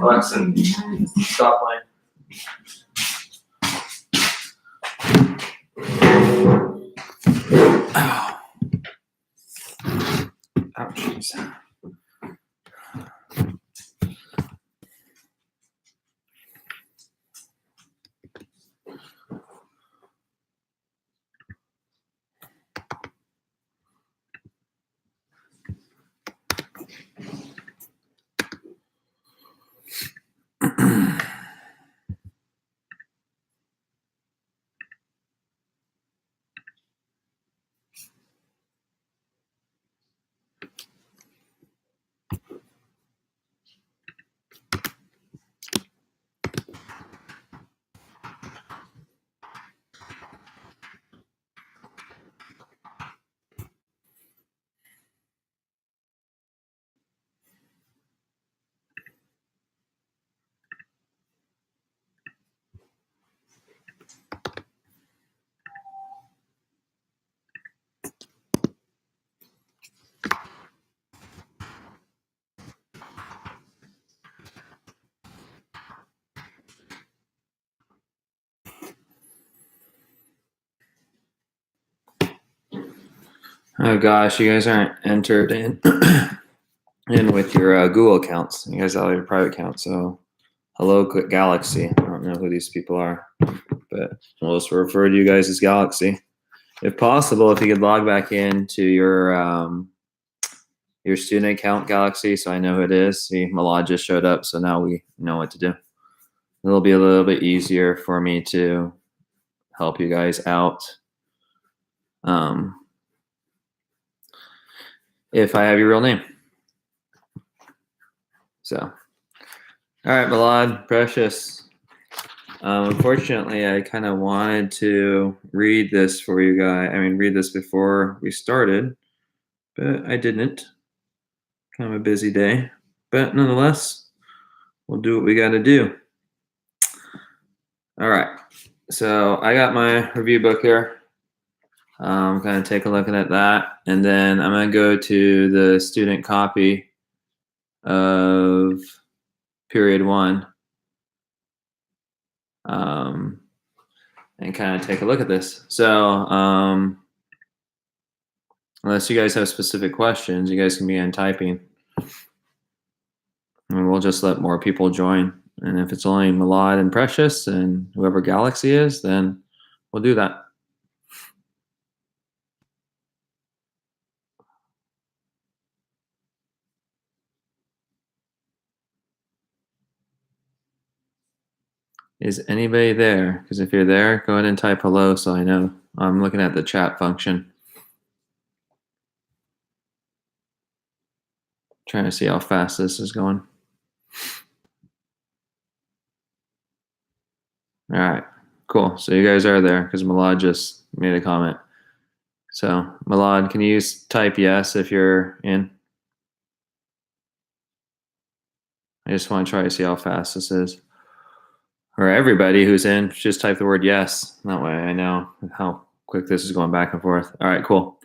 Alexa, stop playing. Oh. Ouchies. Oh gosh, you guys aren't entered in with your Google accounts. You guys all have your private accounts. So, hello, Galaxy. I don't know who these people are, but we'll just refer to you guys as Galaxy. If possible, if you could log back into your student account, Galaxy, so I know who it is. See, Malad just showed up, so now we know what to do. It'll be a little bit easier for me to help you guys out. If I have your real name. So, all right, Malad, Precious. Unfortunately, I kind of wanted to read this for you guys. I mean, read this before we started, but I didn't. Kind of a busy day, but nonetheless, we'll do what we got to do. All right, so I got my review book here. I'm going to take a look at that, and then I'm going to go to the student copy of period 1 and kind of take a look at this. So unless you guys have specific questions, you guys can begin typing, and we'll just let more people join. And if it's only Malad and Precious and whoever Galaxy is, then we'll do that. Is anybody there? Because if you're there, go ahead and type hello so I know. I'm looking at the chat function. Trying to see how fast this is going. All right, cool. So you guys are there because Malad just made a comment. So Malad, can you type yes if you're in? I just want to try to see how fast this is. Or everybody who's in, just type the word yes. That way I know how quick this is going back and forth. All right, cool.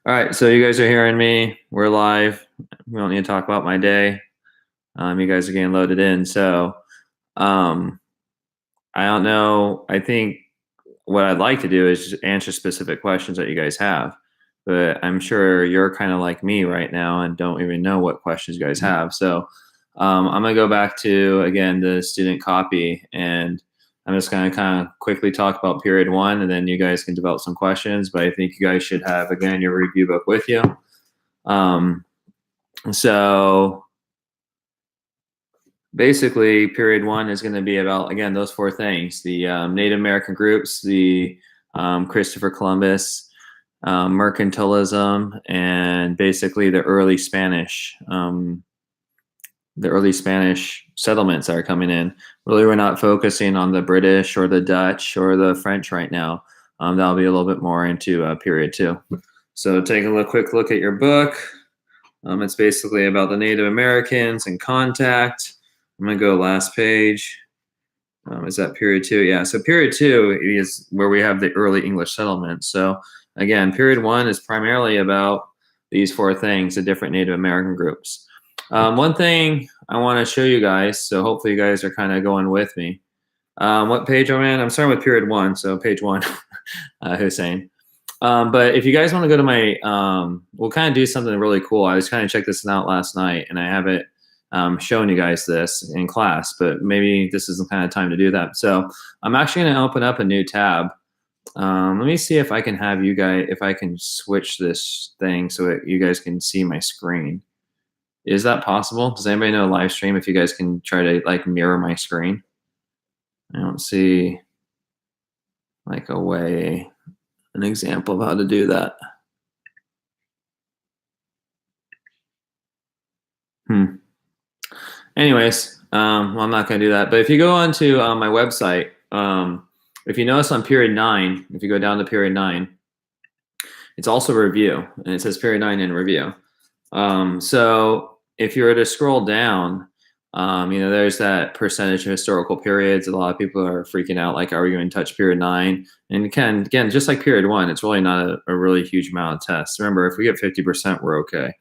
All right, so you guys are hearing me. We're live. We don't need to talk about my day. You guys are getting loaded in. So I don't know. I think what I'd like to do is just answer specific questions that you guys have. But I'm sure you're kind of like me right now and don't even know what questions you guys have. So I'm going to go back to, again, the student copy, and I'm just going to kind of quickly talk about period 1, and then you guys can develop some questions. But I think you guys should have, again, your review book with you. So basically, period one is going to be about, again, those four things: the Native American groups, the Christopher Columbus, mercantilism, and basically the early Spanish settlements that are coming in. Really, we're not focusing on the British or the Dutch or the French right now. That'll be a little bit more into period two. So take a quick look at your book. It's basically about the Native Americans and contact. I'm going to go last page. Is that period two? Yeah. So period two is where we have the early English settlement. So again, period one is primarily about these four things, the different Native American groups. One thing I want to show you guys, so hopefully you guys are kind of going with me. What page am I in? I'm starting with period one, so page one, Hussein. But if you guys want to go to my, we'll kind of do something really cool. I was kind of checked this out last night, and I have it showing you guys this in class, but maybe this is the kind of time to do that. So I'm actually going to open up a new tab. Let me see if I can have you guys, if I can switch this thing so that you guys can see my screen. Is that possible? Does anybody know live stream if you guys can try to like mirror my screen? I don't see like a way, an example of how to do that. Anyways, well, I'm not going to do that. But if you go onto my website, if you notice on period 9, if you go down to period 9, it's also review, and it says period 9 in review. So if you were to scroll down, there's that percentage of historical periods. A lot of people are freaking out, like, are we going to touch period 9? And again, just like period 1, it's really not a really huge amount of tests. Remember, if we get 50%, we're okay.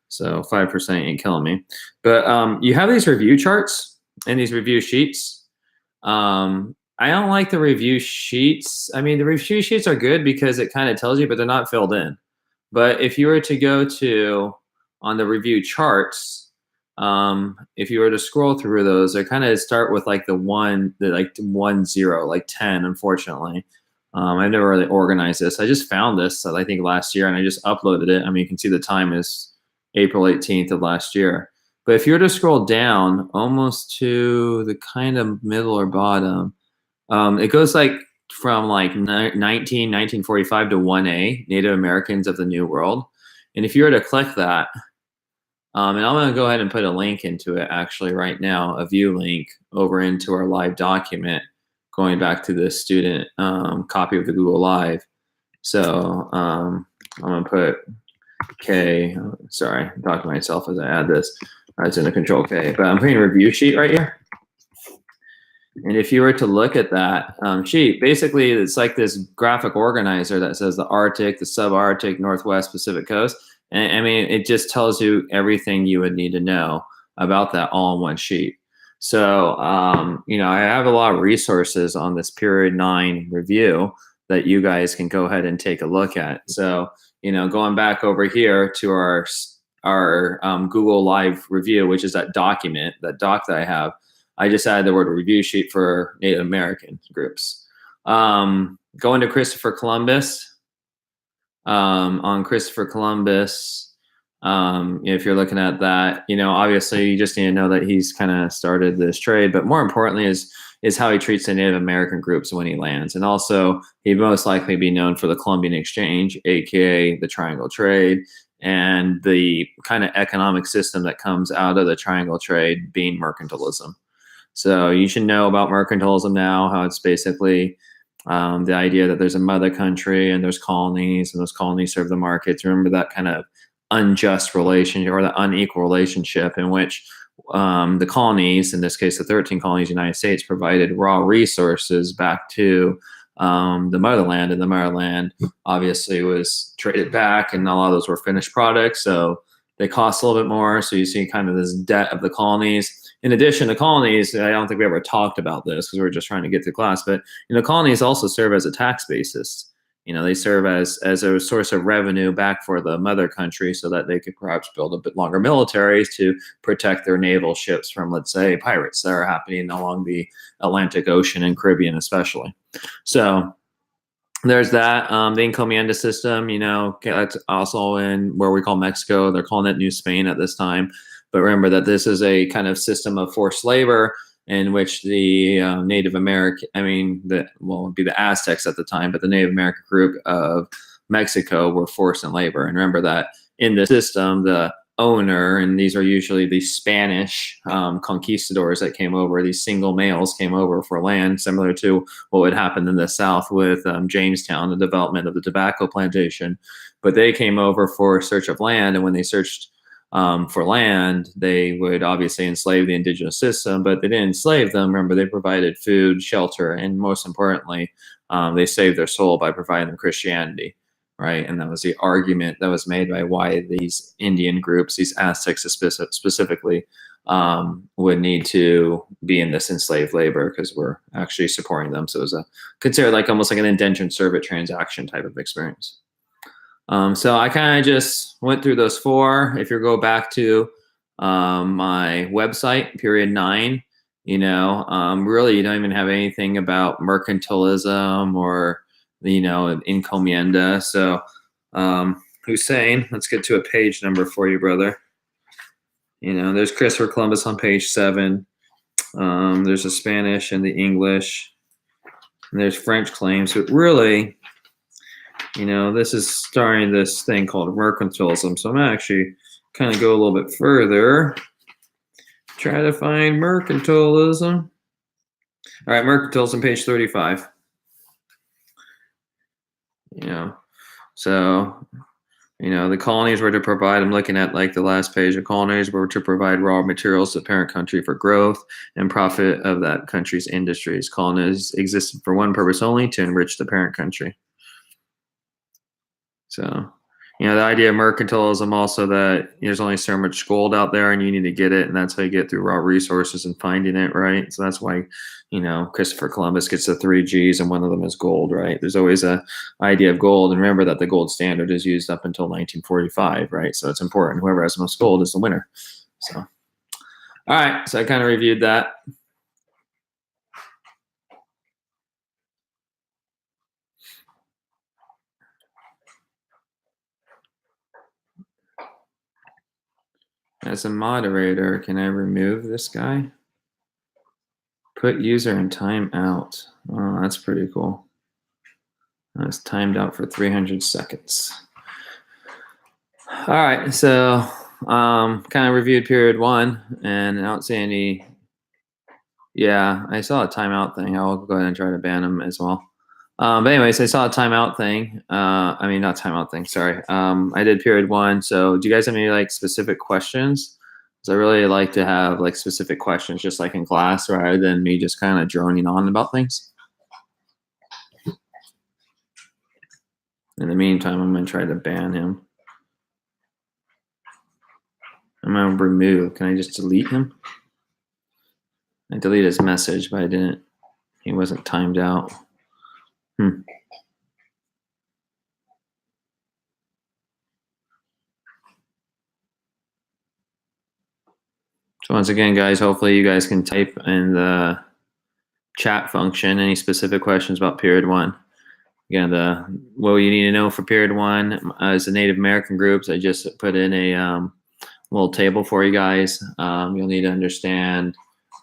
So 5% ain't killing me. But you have these review charts and these review sheets. I don't like the review sheets. I mean, the review sheets are good because it kind of tells you, but they're not filled in. But if you were to go to on the review charts, if you were to scroll through those, they kind of start with like the 1, 0, like 10, unfortunately. I've never really organized this. I just found this, I think, last year, and I just uploaded it. I mean, you can see the time is April 18th of last year. But if you were to scroll down almost to the kind of middle or bottom, it goes like from like 1945 to 1A, Native Americans of the New World. And if you were to click that, and I'm going to go ahead and put a link into it actually right now, a view link over into our live document, going back to the student copy of the Google Live. So I'm going to put K, sorry, I'm talking to myself as I add this. It's in a control K, but I'm putting a review sheet right here. And if you were to look at that sheet, basically it's like this graphic organizer that says the Arctic, the subarctic, Northwest Pacific Coast. And I mean, it just tells you everything you would need to know about that all in one sheet. So, I have a lot of resources on this period 9 review that you guys can go ahead and take a look at. So, going back over here to our Google Live review, which is that doc that I have, I just added the word review sheet for Native American groups. Going to Christopher Columbus. On Christopher Columbus, if you're looking at that, obviously you just need to know that he's kind of started this trade, but more importantly is how he treats the Native American groups when he lands. And also he'd most likely be known for the Columbian Exchange, aka the Triangle Trade, and the kind of economic system that comes out of the Triangle Trade being mercantilism. So you should know about mercantilism now, how it's basically the idea that there's a mother country and there's colonies, and those colonies serve the markets. Remember that kind of unjust relationship, or the unequal relationship, in which the colonies, in this case the 13 colonies of the United States, provided raw resources back to the motherland, and the motherland obviously was traded back, and a lot of those were finished products, so they cost a little bit more. So you see kind of this debt of the colonies. In addition to colonies, I don't think we ever talked about this because we were just trying to get to class, but colonies also serve as a tax basis. They serve as a source of revenue back for the mother country, so that they could perhaps build a bit longer militaries to protect their naval ships from, let's say, pirates that are happening along the Atlantic Ocean and Caribbean especially. So there's that. The encomienda system, that's also in where we call Mexico. They're calling it New Spain at this time. But remember that this is a kind of system of forced labor in which the Native American, it'd be the Aztecs at the time, but the Native American group of Mexico were forced in labor. And remember that in the system, the owner, and these are usually the Spanish conquistadors that came over, these single males came over for land, similar to what would happen in the South with Jamestown, the development of the tobacco plantation. But they came over for search of land, and when they searched for land, they would obviously enslave the indigenous system, but they didn't enslave them. Remember, they provided food, shelter, and most importantly, they saved their soul by providing them Christianity. Right, and that was the argument that was made by why these Indian groups, these Aztecs specifically, would need to be in this enslaved labor because we're actually supporting them. So it was considered like almost like an indentured servant transaction type of experience. So I kind of just went through those four. If you go back to my website, period 9, really you don't even have anything about mercantilism or encomienda. So Hussein, let's get to a page number for you, brother. There's Christopher Columbus on page 7. There's the Spanish and the English, and there's French claims. But really, this is starting this thing called mercantilism. So I'm gonna actually kind of go a little bit further, try to find mercantilism. All right, mercantilism, page 35. So the colonies were to provide, I'm looking at like the last page, the colonies were to provide raw materials to the parent country for growth and profit of that country's industries. Colonies existed for one purpose only, to enrich the parent country. So, the idea of mercantilism also that there's only so much gold out there and you need to get it, and that's how you get through raw resources and finding it, right? So that's why, Christopher Columbus gets the 3 G's and one of them is gold, right? There's always a idea of gold, and remember that the gold standard is used up until 1945, right? So it's important. Whoever has the most gold is the winner. So, all right. So I kind of reviewed that. As a moderator, can I remove this guy? Put user in timeout. Oh, that's pretty cool. That's timed out for 300 seconds. All right, so kind of reviewed period 1, and I don't see any. Yeah, I saw a timeout thing. I'll go ahead and try to ban him as well. But anyways, I saw a timeout thing. Not timeout thing. Sorry. I did period 1. So do you guys have any like specific questions? Because I really like to have like specific questions, just like in class, rather than me just kind of droning on about things. In the meantime, I'm going to try to ban him. I'm going to remove. Can I just delete him? I deleted his message, but I didn't. He wasn't timed out. So once again, guys, hopefully you guys can type in the chat function any specific questions about period 1. Again, what you need to know for period 1 is the Native American groups. I just put in a little table for you guys. You'll need to understand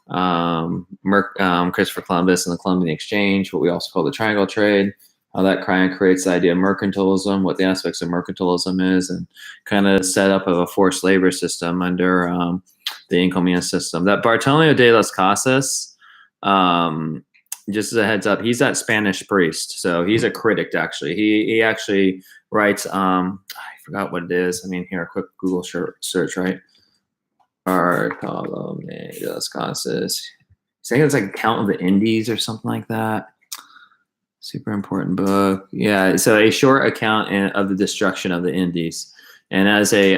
Christopher Columbus and the Columbian Exchange, what we also call the Triangle Trade, how that kind of creates the idea of mercantilism, what the aspects of mercantilism is, and kind of set up of a forced labor system under the encomienda system. That Bartolomeo de las Casas, just as a heads up, he's that Spanish priest. So he's a critic, actually. He actually writes, I forgot what it is. Here, a quick Google search, right? Bartolomeo de las Casas. I think it's like Account of the Indies or something like that. Super important book. Yeah, so a short account of the destruction of the Indies. And as a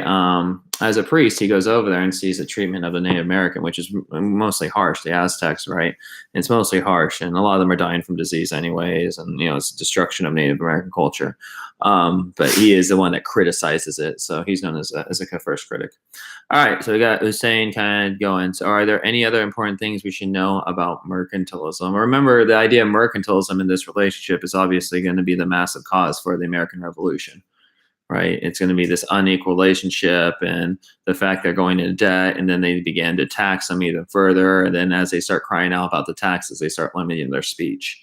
as a priest, he goes over there and sees the treatment of the Native American, which is mostly harsh. The Aztecs, right? It's mostly harsh, and a lot of them are dying from disease anyways, and it's destruction of Native American culture. But he is the one that criticizes it, so he's known as a first critic. All right, so we got Hussein kind of going. So, are there any other important things we should know about mercantilism? Remember, the idea of mercantilism in this relationship is obviously going to be the massive cause for the American Revolution. Right, it's going to be this unequal relationship, and the fact they're going into debt, and then they begin to tax them even further, and then as they start crying out about the taxes, they start limiting their speech.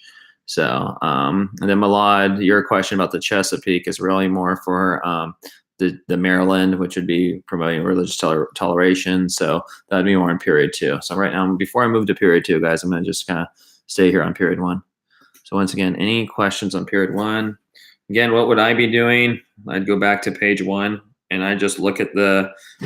So, and then Malad, your question about the Chesapeake is really more for the Maryland, which would be promoting religious toleration. So that'd be more in period 2. So right now, before I move to period 2, guys, I'm going to just kind of stay here on period 1. So once again, any questions on period 1? Again, what would I be doing? I'd go back to page 1, and I just look at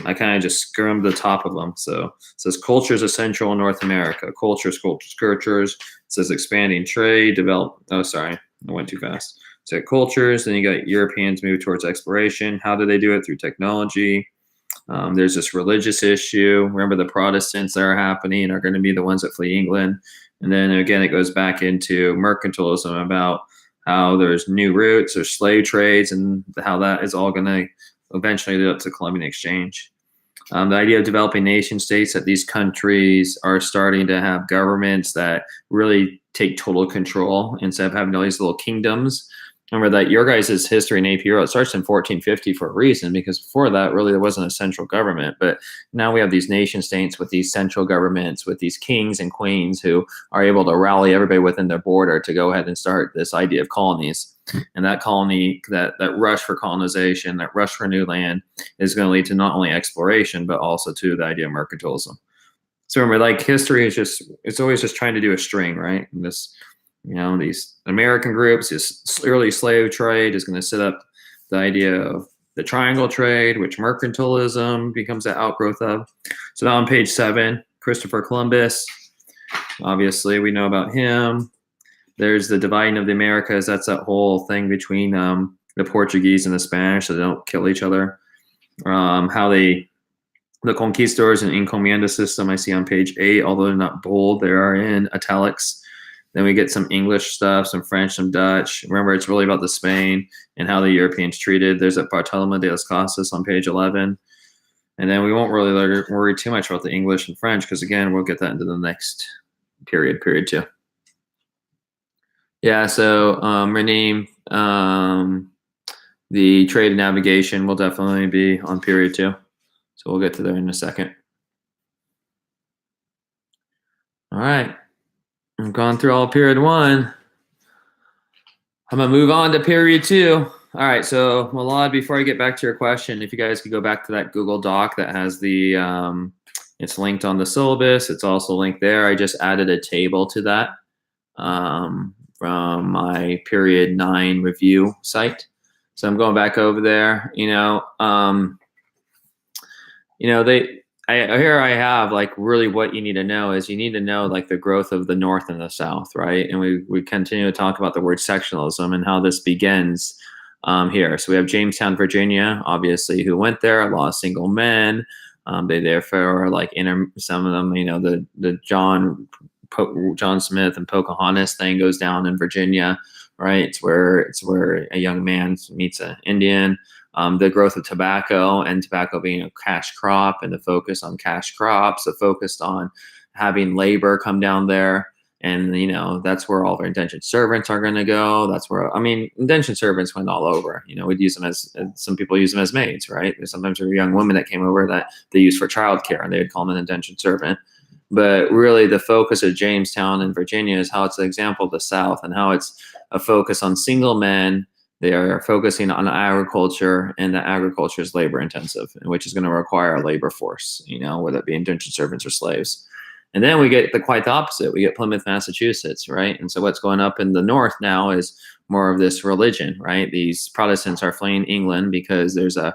I kind of just skim the top of them. So it says cultures of Central and North America. Cultures. It says expanding trade, I went too fast. So cultures, then you got Europeans move towards exploration. How do they do it? Through technology. There's this religious issue. Remember, the Protestants that are happening are going to be the ones that flee England. And then again, it goes back into mercantilism about how there's new routes, there's slave trades, and how that is all going to eventually lead up to Columbian exchange. The idea of developing nation states, that these countries are starting to have governments that really take total control instead of having all these little kingdoms. Remember that your guys' history in AP Euro, it starts in 1450 for a reason, because before that, really, there wasn't a central government. But now we have these nation states with these central governments, with these kings and queens who are able to rally everybody within their border to go ahead and start this idea of colonies. And that colony, that rush for colonization, that rush for new land is going to lead to not only exploration, but also to the idea of mercantilism. So remember, like, history is it's always just trying to do a string, right? And this, these American groups, this early slave trade is going to set up the idea of the triangle trade, which mercantilism becomes the outgrowth of. So now on page 7, Christopher Columbus. Obviously, we know about him. There's the dividing of the Americas. That's that whole thing between the Portuguese and the Spanish, so they don't kill each other. The conquistadors and encomienda system I see on page 8, although they're not bold, they are in italics. Then we get some English stuff, some French, some Dutch. Remember, it's really about the Spain and how the Europeans treated. There's a Bartolomé de las Casas on page 11. And then we won't really worry too much about the English and French, because, again, we'll get that into the next period 2. Yeah, so rename the trade and navigation will definitely be on period 2. So we'll get to there in a second. All right. I've gone through all period 1. I'm going to move on to period 2. All right, so Malad, before I get back to your question, if you guys could go back to that Google Doc that has the, it's linked on the syllabus. It's also linked there. I just added a table to that from my period 9 review site. So I'm going back over there. Here I have, like, really what you need to know is you need to know, like, the growth of the North and the South, right? And we continue to talk about the word sectionalism and how this begins here. So we have Jamestown, Virginia, obviously, who went there, a lot of single men. They therefore, like, some of them, the John Smith and Pocahontas thing goes down in Virginia, right? It's where a young man meets an Indian. The growth of tobacco, and tobacco being a cash crop, and the focus on cash crops, the focus on having labor come down there. And, that's where all of our indentured servants are going to go. That's where, indentured servants went all over. We'd use them some people use them as maids, right? Sometimes there were young women that came over that they used for childcare, and they would call them an indentured servant. But really, the focus of Jamestown and Virginia is how it's an example of the South, and how it's a focus on single men. They are focusing on agriculture, and the agriculture is labor intensive, which is going to require a labor force, whether it be indentured servants or slaves. And then we get quite the opposite. We get Plymouth, Massachusetts, right? And so what's going up in the North now is more of this religion, right? These Protestants are fleeing England because there's a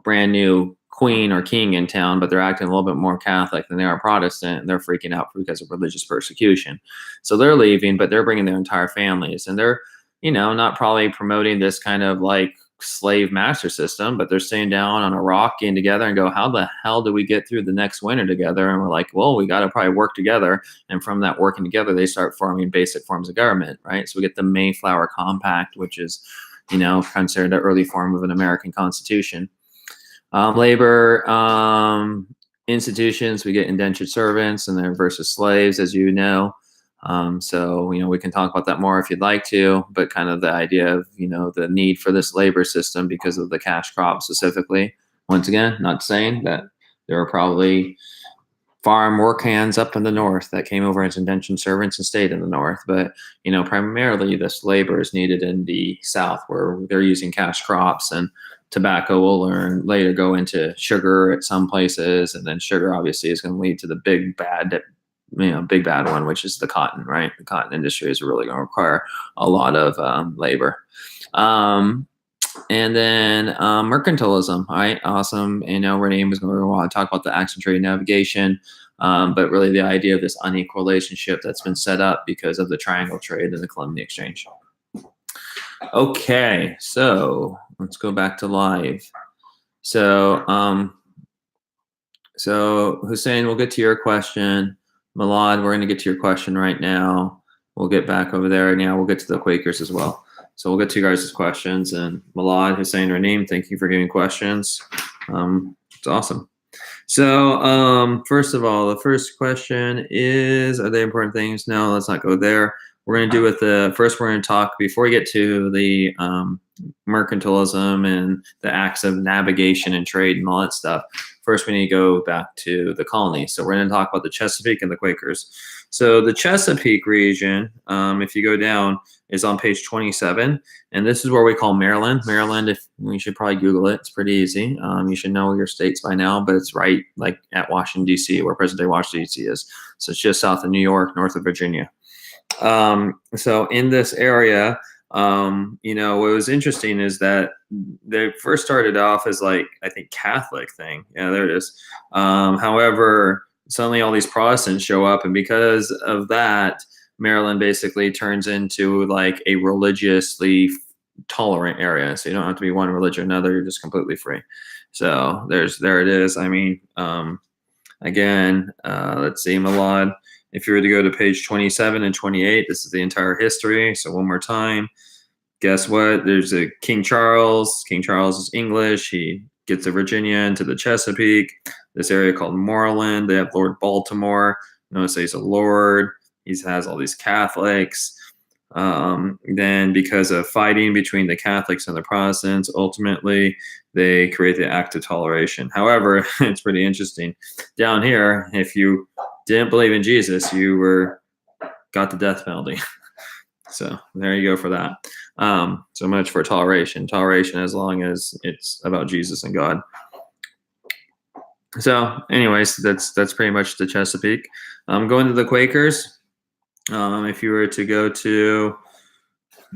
brand new queen or king in town, but they're acting a little bit more Catholic than they are Protestant, and they're freaking out because of religious persecution. So they're leaving, but they're bringing their entire families, and they're not probably promoting this kind of, like, slave master system, but they're staying down on a rock getting together and go, how the hell do we get through the next winter together? And we're like, well, we got to probably work together. And from that working together, they start forming basic forms of government, right? So we get the Mayflower Compact, which is, considered an early form of an American Constitution. Labor institutions, we get indentured servants and their versus slaves, as you know. So, we can talk about that more if you'd like to, but kind of the idea of, the need for this labor system because of the cash crop specifically. Once again, not saying that there are probably farm work hands up in the north that came over as indentured servants and stayed in the north, but, primarily this labor is needed in the south where they're using cash crops, and tobacco will later go into sugar at some places, and then sugar obviously is going to lead to the big bad one, which is the cotton, right? The cotton industry is really going to require a lot of labor. And then mercantilism, all right? Awesome. Renee was going to want to talk about the acts of trade and navigation, but really the idea of this unequal relationship that's been set up because of the triangle trade and the Columbian Exchange. Okay, so let's go back to live. So Hussein, we'll get to your question. Milad, we're going to get to your question right now. We'll get back over there. Now we'll get to the Quakers as well. So we'll get to you guys' questions. And Milad, Hussein, Raneem, thank you for giving questions. It's awesome. So first of all, the first question is, are they important things? No, let's not go there. We're going to do with first we're going to talk, before we get to the mercantilism and the acts of navigation and trade and all that stuff. First, we need to go back to the colonies. So we're going to talk about the Chesapeake and the Quakers. So the Chesapeake region, if you go down, is on page 27. And this is where we call Maryland. Maryland, you should probably Google it. It's pretty easy. You should know your states by now, but it's right like at Washington, D.C., where present-day Washington, D.C. is. So it's just south of New York, north of Virginia. So in this area, what was interesting is that they first started off as I think Catholic thing. Yeah, there it is. However, suddenly all these Protestants show up, and because of that, Maryland basically turns into a religiously tolerant area. So you don't have to be one religion or another. You're just completely free. So there it is. I mean, again, let's see, Milad. If you were to go to page 27 and 28, this is the entire history. So one more time, guess what? There's a King Charles. King Charles is English. He gets to Virginia into the Chesapeake, this area called Moreland. They have Lord Baltimore. Notice he's a lord. He has all these Catholics. Then because of fighting between the Catholics and the Protestants, ultimately they create the Act of Toleration. However, it's pretty interesting. Down here, if you didn't believe in Jesus, you got the death penalty. So there you go for that. So much for toleration. Toleration as long as it's about Jesus and God. So anyways, that's pretty much the Chesapeake. Going to the Quakers. If you were to go to,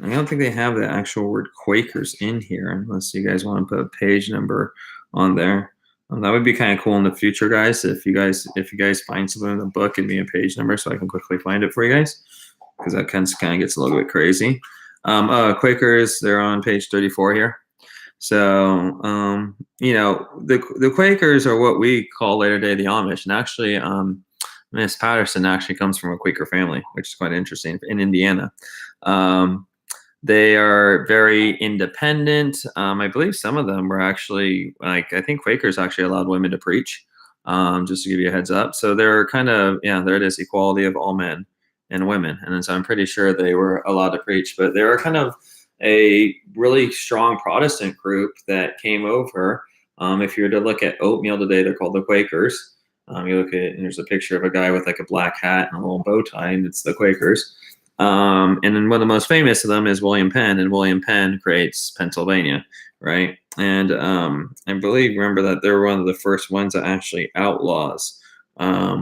I don't think they have the actual word Quakers in here, unless you guys want to put a page number on there. That would be kind of cool in the future, guys. If you guys find something in the book, give me a page number so I can quickly find it for you guys, because that kind of gets a little bit crazy. Quakers, they're on page 34 here. So the Quakers are what we call later day the Amish, and actually Miss Patterson actually comes from a Quaker family, which is quite interesting, in Indiana. They are very independent. I believe some of them were actually, I think Quakers actually allowed women to preach, just to give you a heads up. So they're kind of, there it is, equality of all men and women. And so I'm pretty sure they were allowed to preach, but they were kind of a really strong Protestant group that came over. If you were to look at oatmeal today, they're called the Quakers. You look at it, and there's a picture of a guy with a black hat and a little bow tie, and it's the Quakers. And then one of the most famous of them is William Penn, and William Penn creates Pennsylvania, right? And I remember that they were one of the first ones that actually outlaws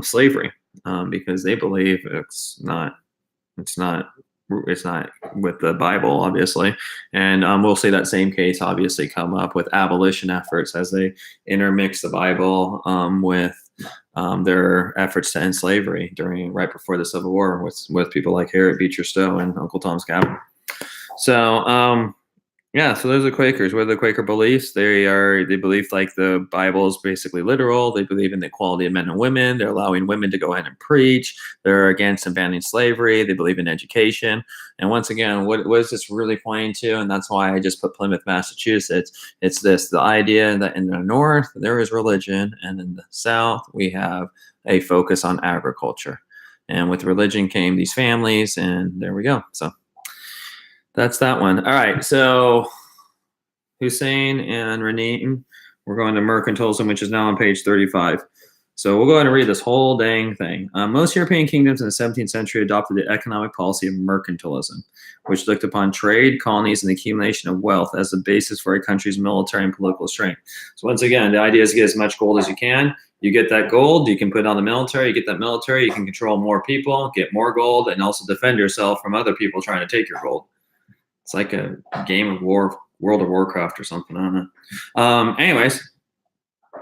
slavery, because they believe it's not with the Bible, obviously. And we'll see that same case obviously come up with abolition efforts as they intermix the Bible with their efforts to end slavery right before the Civil War with people like Harriet Beecher Stowe and Uncle Tom's Cabin. So Yeah, so those are Quakers. What are the Quaker beliefs? They believe like the Bible is basically literal. They believe in the equality of men and women. They're allowing women to go ahead and preach. They're against banning slavery. They believe in education. And once again, what is this really pointing to? And that's why I just put Plymouth, Massachusetts. It's this the idea that in the north there is religion, and in the south we have a focus on agriculture. And with religion came these families, and there we go. So that's that one. All right. So Hussein and Raneem, we're going to mercantilism, which is now on page 35. So we'll go ahead and read this whole dang thing. Most European kingdoms in the 17th century adopted the economic policy of mercantilism, which looked upon trade, colonies, and the accumulation of wealth as the basis for a country's military and political strength. So once again, the idea is to get as much gold as you can. You get that gold, you can put it on the military. You get that military, you can control more people, get more gold, and also defend yourself from other people trying to take your gold. It's like a game of war, World of Warcraft or something. I don't know. Anyways,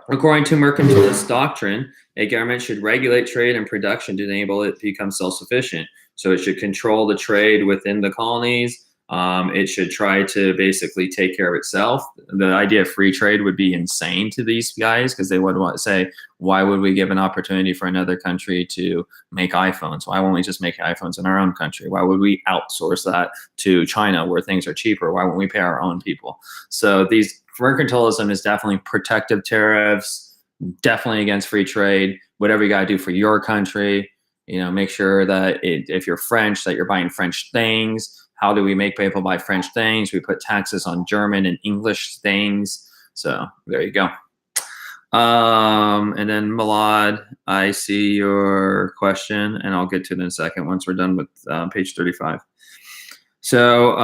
according to mercantilist doctrine, a government should regulate trade and production to enable it to become self-sufficient. So it should control the trade within the colonies. It should try to basically take care of itself. The idea of free trade would be insane to these guys because they would want to say, why would we give an opportunity for another country to make iPhones? Why won't we just make iPhones in our own country? Why would we outsource that to China where things are cheaper? Why won't we pay our own people? So these mercantilism is definitely protective tariffs, definitely against free trade. Whatever you got to do for your country, make sure that if you're French, that you're buying French things. How do we make people buy French things? We put taxes on German and English things. So there you go. And then Milad, I see your question, and I'll get to it in a second once we're done with page 35. So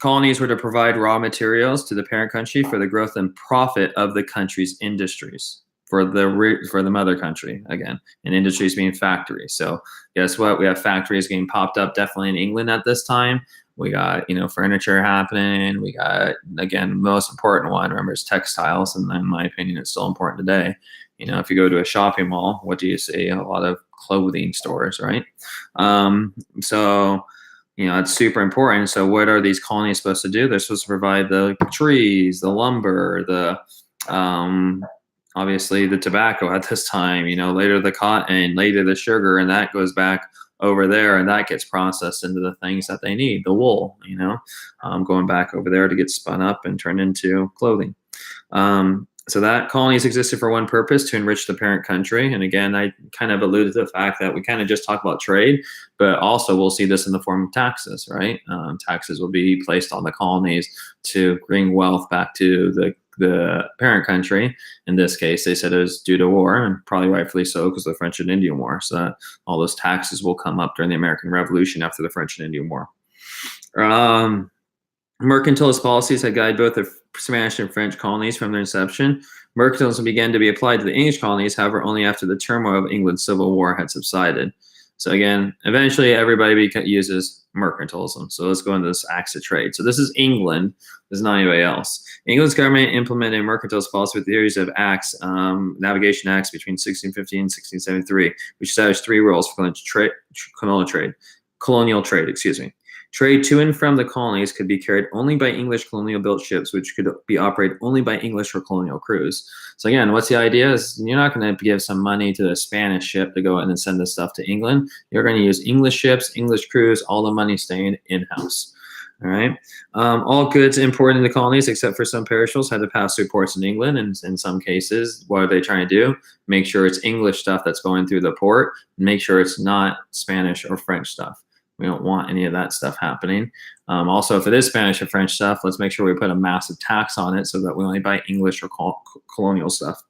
colonies were to provide raw materials to the parent country for the growth and profit of the country's industries. For the mother country, again, and industries being factories. So guess what? We have factories getting popped up definitely in England at this time. We got, furniture happening. We got, again, the most important one, remember, is textiles. And in my opinion, it's still important today. If you go to a shopping mall, what do you see? A lot of clothing stores, right? So it's super important. So what are these colonies supposed to do? They're supposed to provide the trees, the lumber, the obviously the tobacco at this time, later the cotton, later the sugar, and that goes back over there and that gets processed into the things that they need, the wool, going back over there to get spun up and turned into clothing. So that colonies existed for one purpose, to enrich the parent country. And again, I kind of alluded to the fact that we kind of just talked about trade, but also we'll see this in the form of taxes, right? Taxes will be placed on the colonies to bring wealth back to the parent country. In this case, they said it was due to war, and probably rightfully so, because of the French and Indian War. So that all those taxes will come up during the American Revolution after the French and Indian War. Mercantilist policies had guided both the Spanish and French colonies from their inception. Mercantilism began to be applied to the English colonies, however, only after the turmoil of England's Civil War had subsided. So again, eventually everybody uses mercantilism. So let's go into this acts of trade. So this is England. This is not anybody else. England's government implemented a mercantilist policy with a series of acts, navigation acts between 1650 and 1673, which established 3 rules for colonial trade. Trade to and from the colonies could be carried only by English colonial-built ships, which could be operated only by English or colonial crews. So again, what's the idea? Is you're not going to give some money to a Spanish ship to go in and send this stuff to England. You're going to use English ships, English crews, all the money staying in-house. All right. All goods imported into colonies, except for some perishables, had to pass through ports in England. And in some cases, what are they trying to do? Make sure it's English stuff that's going through the port. Make sure it's not Spanish or French stuff. We don't want any of that stuff happening. Also, if it is Spanish or French stuff, let's make sure we put a massive tax on it so that we only buy English or colonial stuff,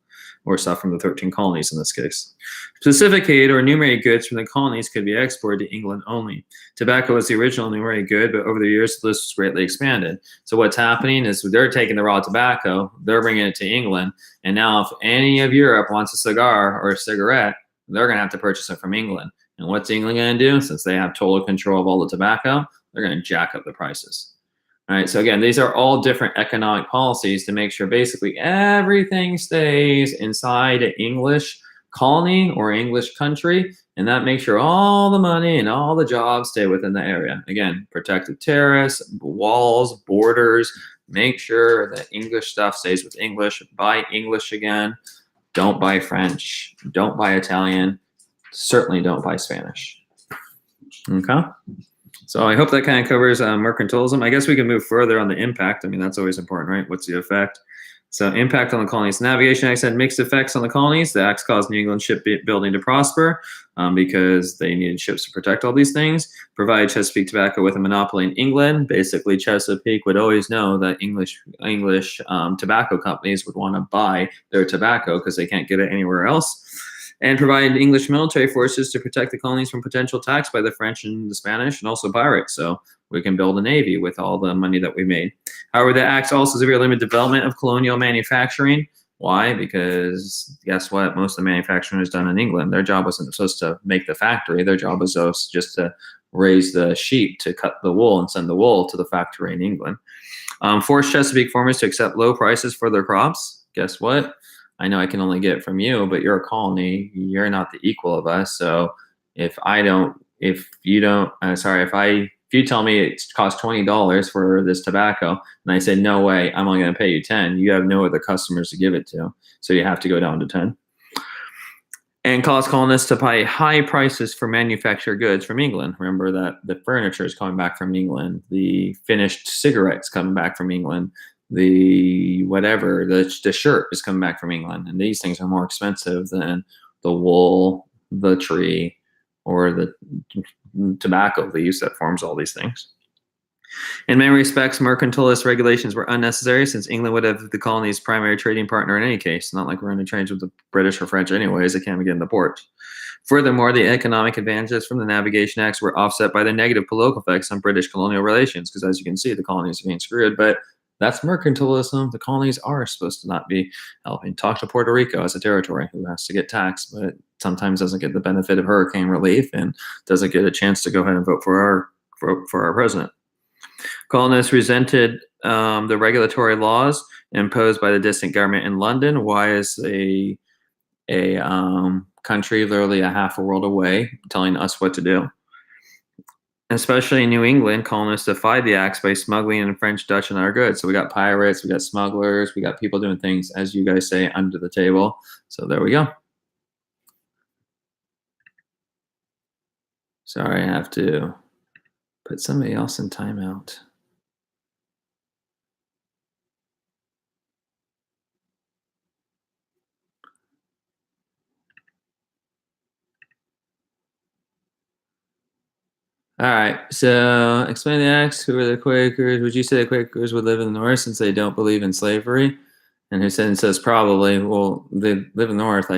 or stuff from the 13 colonies in this case. Specificated or enumerated goods from the colonies could be exported to England only. Tobacco was the original enumerated good, but over the years, the list was greatly expanded. So what's happening is they're taking the raw tobacco, they're bringing it to England, and now if any of Europe wants a cigar or a cigarette, they're going to have to purchase it from England. And what's England going to do? Since they have total control of all the tobacco, they're going to jack up the prices. All right. So again, these are all different economic policies to make sure basically everything stays inside an English colony or English country, and that makes sure all the money and all the jobs stay within the area. Again, protected terrace, walls, borders, make sure that English stuff stays with English. Buy English again. Don't buy French. Don't buy Italian. Certainly don't buy Spanish. Okay? So I hope that kind of covers mercantilism. I guess we can move further on the impact. I mean, that's always important, right? What's the effect? So impact on the colonies. Navigation Acts had mixed effects on the colonies. The acts caused New England shipbuilding to prosper because they needed ships to protect all these things. Provided Chesapeake Tobacco with a monopoly in England. Basically, Chesapeake would always know that English tobacco companies would want to buy their tobacco because they can't get it anywhere else. And provided English military forces to protect the colonies from potential attacks by the French and the Spanish and also pirates. So we can build a navy with all the money that we made. However, the acts also severely limit development of colonial manufacturing. Why? Because guess what? Most of the manufacturing is done in England. Their job wasn't supposed to make the factory. Their job was just to raise the sheep, to cut the wool and send the wool to the factory in England. Forced Chesapeake farmers to accept low prices for their crops. Guess what? I know I can only get it from you, but you're a colony. You're not the equal of us. So if you tell me it costs $20 for this tobacco, and I say, no way, I'm only going to pay you 10, you have no other customers to give it to. So you have to go down to 10. And cause colonists to pay high prices for manufactured goods from England. Remember that the furniture is coming back from England, the finished cigarettes coming back from England, the shirt is coming back from England. And these things are more expensive than the wool, the tree, or the tobacco leaves that forms all these things. In many respects, mercantilist regulations were unnecessary since England would have the colony's primary trading partner in any case. Not like we're in a trade with the British or French anyways, they can't get in the port. Furthermore, the economic advantages from the Navigation Acts were offset by the negative political effects on British colonial relations, because as you can see, the colonies are being screwed, but that's mercantilism. The colonies are supposed to not be helping. Talk to Puerto Rico as a territory who has to get taxed, but sometimes doesn't get the benefit of hurricane relief and doesn't get a chance to go ahead and vote for our president. Colonists resented the regulatory laws imposed by the distant government in London. Why is a country literally a half a world away telling us what to do? Especially in New England, colonists defied the acts by smuggling in French, Dutch, and other goods. So we got pirates, we got smugglers, we got people doing things, as you guys say, under the table. So there we go. Sorry, I have to put somebody else in timeout. All right, so explain the acts. Who are the Quakers? Would you say the Quakers would live in the North since they don't believe in slavery? And who says probably? Well, they live in the North.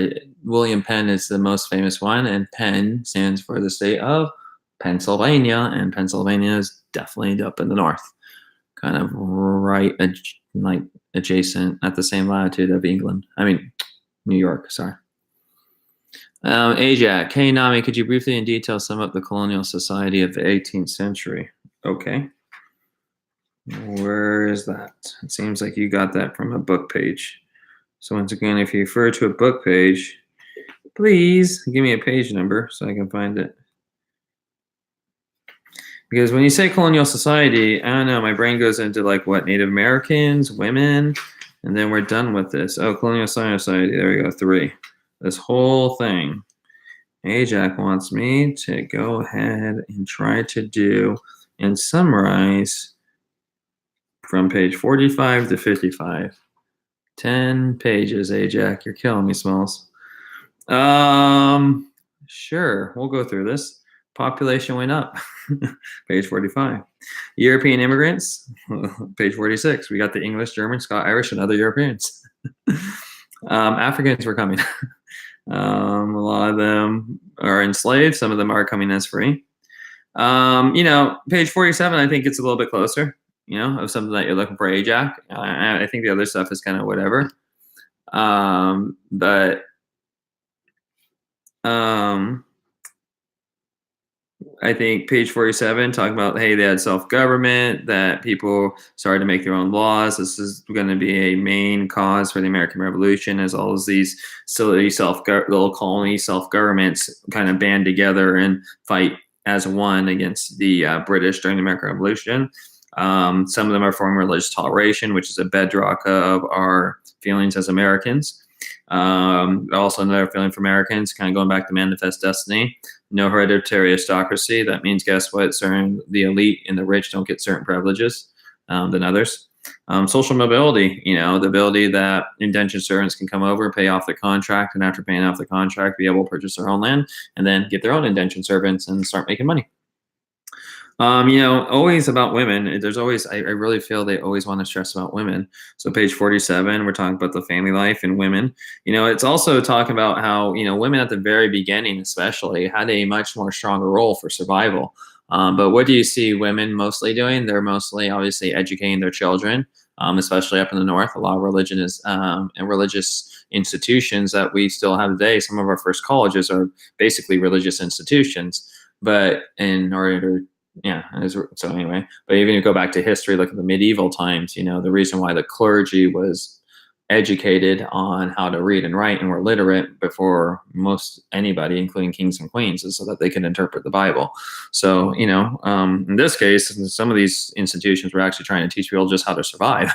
William Penn is the most famous one, and Penn stands for the state of Pennsylvania, and Pennsylvania is definitely up in the North, kind of right, adjacent at the same latitude of England. I mean, New York, sorry. Ajax, hey Nami, could you briefly in detail sum up the colonial society of the 18th century? Okay. Where is that? It seems like you got that from a book page. So once again, if you refer to a book page, please give me a page number so I can find it. Because when you say colonial society, I don't know, my brain goes into like what, Native Americans, women, and then we're done with this. Oh, colonial society, there we go, 3. This whole thing. Ajax wants me to go ahead and try to do and summarize from page 45 to 55. 10 pages, Ajax. You're killing me, Smalls. Sure, we'll go through this. Population went up. Page 45. European immigrants. Page 46. We got the English, German, Scott, Irish, and other Europeans. Africans were coming. A lot of them are enslaved. Some of them are coming as free. Page 47, I think it's a little bit closer, of something that you're looking for, Ajax. I think the other stuff is kind of whatever. I think page 47 talking about, hey, they had self-government, that people started to make their own laws. This is going to be a main cause for the American Revolution, as all of these silly little colony self-governments kind of band together and fight as one against the British during the American Revolution. Some of them are forming religious toleration, which is a bedrock of our feelings as Americans. Also, another feeling for Americans, kind of going back to manifest destiny. No hereditary aristocracy. That means, guess what? The elite and the rich don't get certain privileges than others. Social mobility, the ability that indentured servants can come over, pay off the contract, and after paying off the contract, be able to purchase their own land and then get their own indentured servants and start making money. Always about women. There's always, I really feel they always want to stress about women. So page 47, we're talking about the family life and women. It's also talking about how, women at the very beginning, especially, had a much more stronger role for survival. But what do you see women mostly doing? They're mostly obviously educating their children, especially up in the North. A lot of religion is, and religious institutions that we still have today. Some of our first colleges are basically religious institutions. But in order to so anyway, but even if you go back to history, look at the medieval times, the reason why the clergy was educated on how to read and write and were literate before most anybody, including kings and queens, is so that they can interpret the Bible. So, in this case, some of these institutions were actually trying to teach people just how to survive,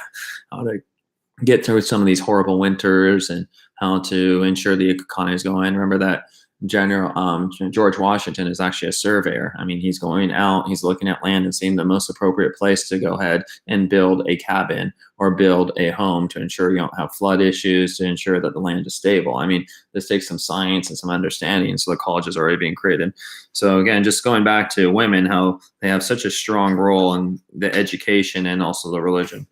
how to get through some of these horrible winters and how to ensure the economy is going. Remember that George Washington is actually a surveyor. I mean, he's going out, he's looking at land and seeing the most appropriate place to go ahead and build a cabin or build a home to ensure you don't have flood issues, to ensure that the land is stable. I mean, this takes some science and some understanding. So the college is already being created. So again, just going back to women, how they have such a strong role in the education and also the religion.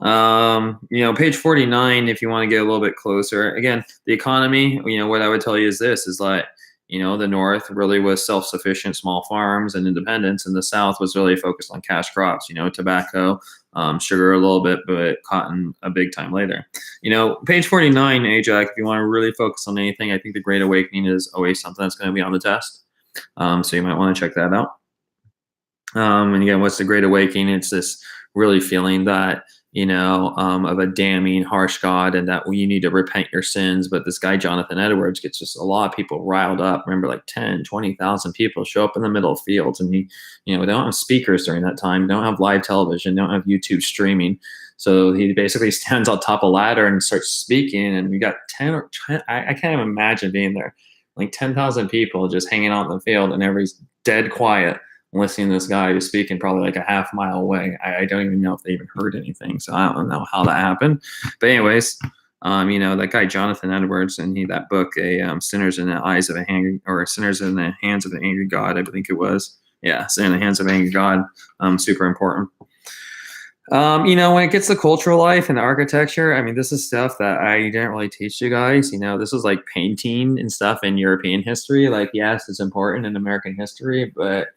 Page 49, if you want to get a little bit closer, again, the economy, what I would tell you is this, is like, the North really was self-sufficient, small farms and independence, and the South was really focused on cash crops, tobacco, sugar a little bit, but cotton a big time later. Page 49, Ajax, if you want to really focus on anything, I think the Great Awakening is always something that's going to be on the test. So you might want to check that out. And again, what's the Great Awakening? It's this really feeling that, of a damning, harsh God, and that you need to repent your sins. But this guy, Jonathan Edwards, gets just a lot of people riled up. Remember, like 10, 20,000 people show up in the middle of fields, and they don't have speakers during that time, don't have live television, don't have YouTube streaming. So he basically stands on top of a ladder and starts speaking. And we got 10 or 10, I can't even imagine being there, like 10,000 people just hanging out in the field, and everybody's dead quiet, listening to this guy who's speaking probably like a half mile away. I don't even know if they even heard anything. So I don't know how that happened. But anyways, that guy, Jonathan Edwards, and that book, Sinners in the Eyes of a Angry, or Sinners in the Hands of an Angry God, I think it was. Yeah, in the Hands of an Angry God, super important. When it gets to cultural life and architecture, I mean, this is stuff that I didn't really teach you guys. This is like painting and stuff in European history. Like, yes, it's important in American history, but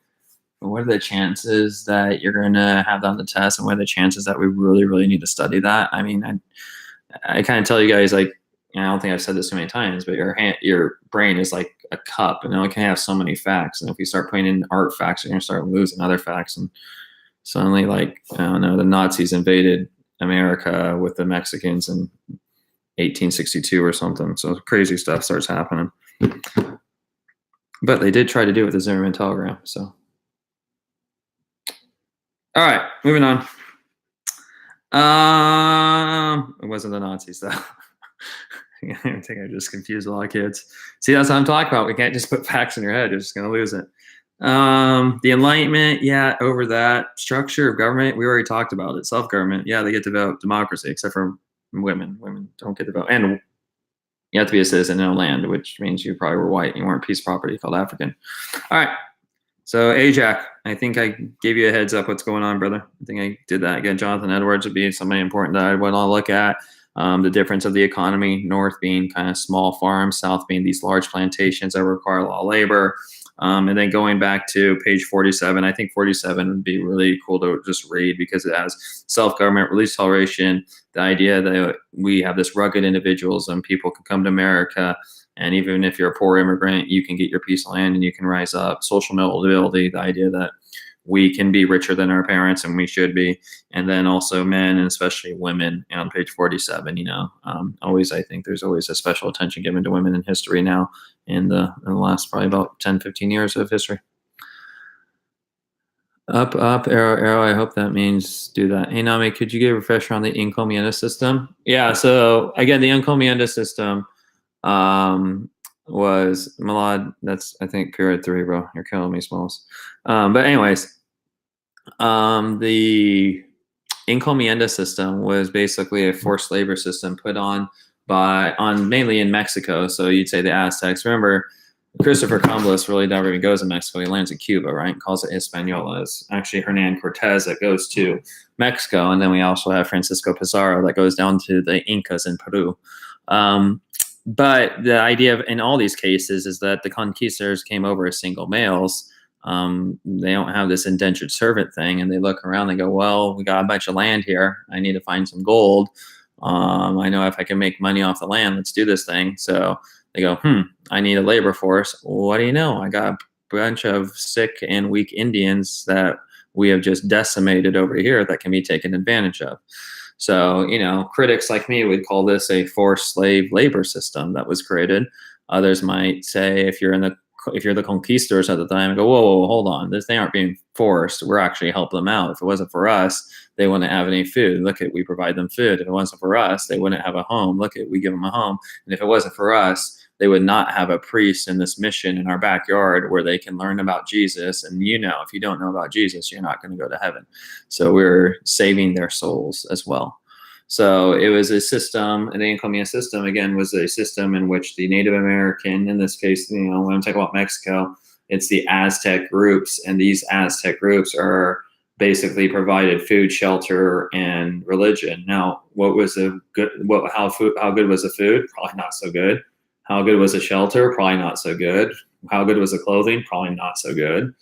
what are the chances that you're going to have that on the test, and what are the chances that we really, really need to study that? I mean, I kind of tell you guys, like, I don't think I've said this too many times, but your brain is like a cup, and it can have so many facts. And if we start putting in art facts, you're going to start losing other facts. And suddenly, like, I don't know, the Nazis invaded America with the Mexicans in 1862 or something. So crazy stuff starts happening. But they did try to do it with the Zimmerman telegram. So. All right, moving on. It wasn't the Nazis, though. I think I just confused a lot of kids. See, that's what I'm talking about. We can't just put facts in your head. You're just going to lose it. The Enlightenment, yeah, over that. Structure of government, we already talked about it. Self-government, yeah, they get to vote. Democracy, except for women. Women don't get to vote. And you have to be a citizen in a land, which means you probably were white. You weren't a piece of property called African. All right. So, Ajax, I think I gave you a heads up what's going on, brother. I think I did that. Again, Jonathan Edwards would be somebody important that I would want to look at. The difference of the economy, north being kind of small farms, south being these large plantations that require a lot of labor. And then going back to page 47, I think 47 would be really cool to just read because it has self-government, religious toleration, the idea that we have this rugged individualism, people can come to America, and even if you're a poor immigrant, you can get your piece of land and you can rise up. Social mobility, the idea that we can be richer than our parents and we should be. And then also men and especially women on page 47, always, I think there's always a special attention given to women in history now in the last probably about 10, 15 years of history. Up, up, arrow, arrow. I hope that means do that. Hey, Nami, could you give a refresher on the encomienda system? Yeah, so again, the encomienda system was Malad. That's, I think, period 3, bro. You're killing me, Smalls. But anyways, the encomienda system was basically a forced labor system put on mainly in Mexico. So you'd say the Aztecs. Remember, Christopher Columbus really never even goes to Mexico. He lands in Cuba, right? Calls it Hispaniola. It's actually Hernan Cortez that goes to Mexico. And then we also have Francisco Pizarro that goes down to the Incas in Peru. But the idea in all these cases is that the conquistadors came over as single males. They don't have this indentured servant thing, and they look around and go, well, we got a bunch of land here. I need to find some gold. I know if I can make money off the land, let's do this thing. So they go, I need a labor force. What do you know? I got a bunch of sick and weak Indians that we have just decimated over here that can be taken advantage of. So, critics like me would call this a forced slave labor system that was created. Others might say, if you're the conquistadors at the time, go, whoa, hold on. They aren't being forced. We're actually helping them out. If it wasn't for us, they wouldn't have any food. Look at, we provide them food. If it wasn't for us, they wouldn't have a home. Look at, we give them a home. And if it wasn't for us, they would not have a priest in this mission in our backyard where they can learn about Jesus. And if you don't know about Jesus, you're not going to go to heaven. So we're saving their souls as well. So it was a system, and the encomienda system, again, was a system in which the Native American, in this case, when I'm talking about Mexico, it's the Aztec groups, and these Aztec groups are basically provided food, shelter, and religion. Now, how good was the food? Probably not so good. How good was the shelter? Probably not so good. How good was the clothing? Probably not so good.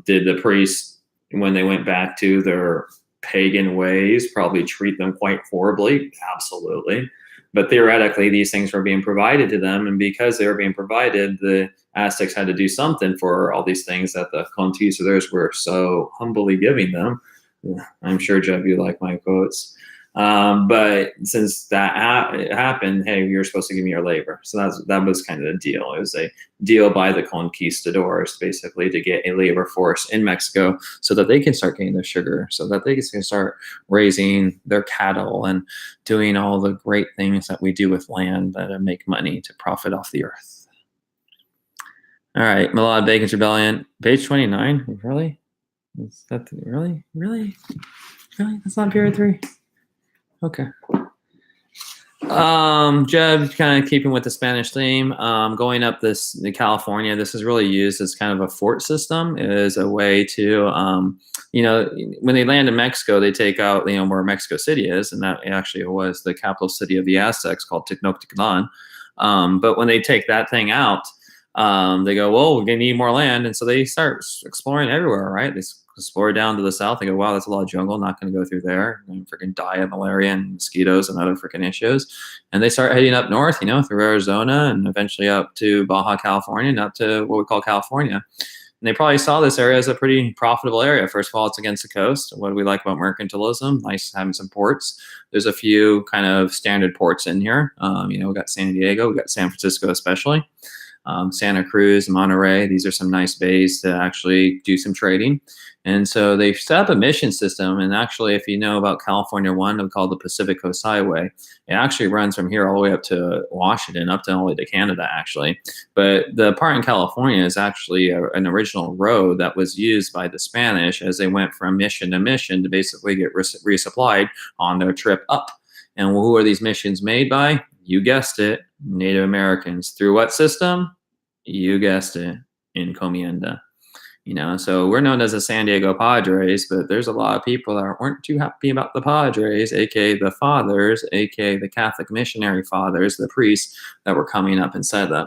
Did the priests, when they went back to their pagan ways, probably treat them quite horribly? Absolutely. But theoretically, these things were being provided to them, and because they were being provided, the Aztecs had to do something for all these things that the conquistadors were so humbly giving them. I'm sure, Jeb, you like my quotes. But since that happened, hey, you're supposed to give me your labor. So that was kind of the deal. It was a deal by the conquistadors, basically, to get a labor force in Mexico so that they can start getting their sugar, so that they can start raising their cattle and doing all the great things that we do with land that make money to profit off the earth. All right, Malad Bacon's Rebellion, page 29. Really? Is that really? That's not period 3. Okay. Jeb, kind of keeping with the Spanish theme, going up the California, this is really used as kind of a fort system. It is a way to, when they land in Mexico, they take out, where Mexico City is, and that actually was the capital city of the Aztecs called Tenochtitlan. But when they take that thing out, they go, well, we're going to need more land. And so they start exploring everywhere, right? They explore down to the south. They go, wow, that's a lot of jungle. Not going to go through there. I'm freaking die of malaria and mosquitoes and other freaking issues. And they start heading up north, through Arizona and eventually up to Baja California and up to what we call California. And they probably saw this area as a pretty profitable area. First of all, it's against the coast. What do we like about mercantilism? Nice having some ports. There's a few kind of standard ports in here. We got San Diego, we got San Francisco especially. Santa Cruz, Monterey, these are some nice bays to actually do some trading. And so they've set up a mission system. And actually, if you know about California 1, it's called the Pacific Coast Highway. It actually runs from here all the way up to Washington, up to all the way to Canada, actually. But the part in California is actually an original road that was used by the Spanish as they went from mission to mission to basically get resupplied on their trip up. And who are these missions made by? You guessed it, Native Americans. Through what system? You guessed it, encomienda. So we're known as the San Diego Padres, but there's a lot of people that weren't too happy about the Padres, aka the fathers, aka the Catholic missionary fathers, the priests that were coming up and said that.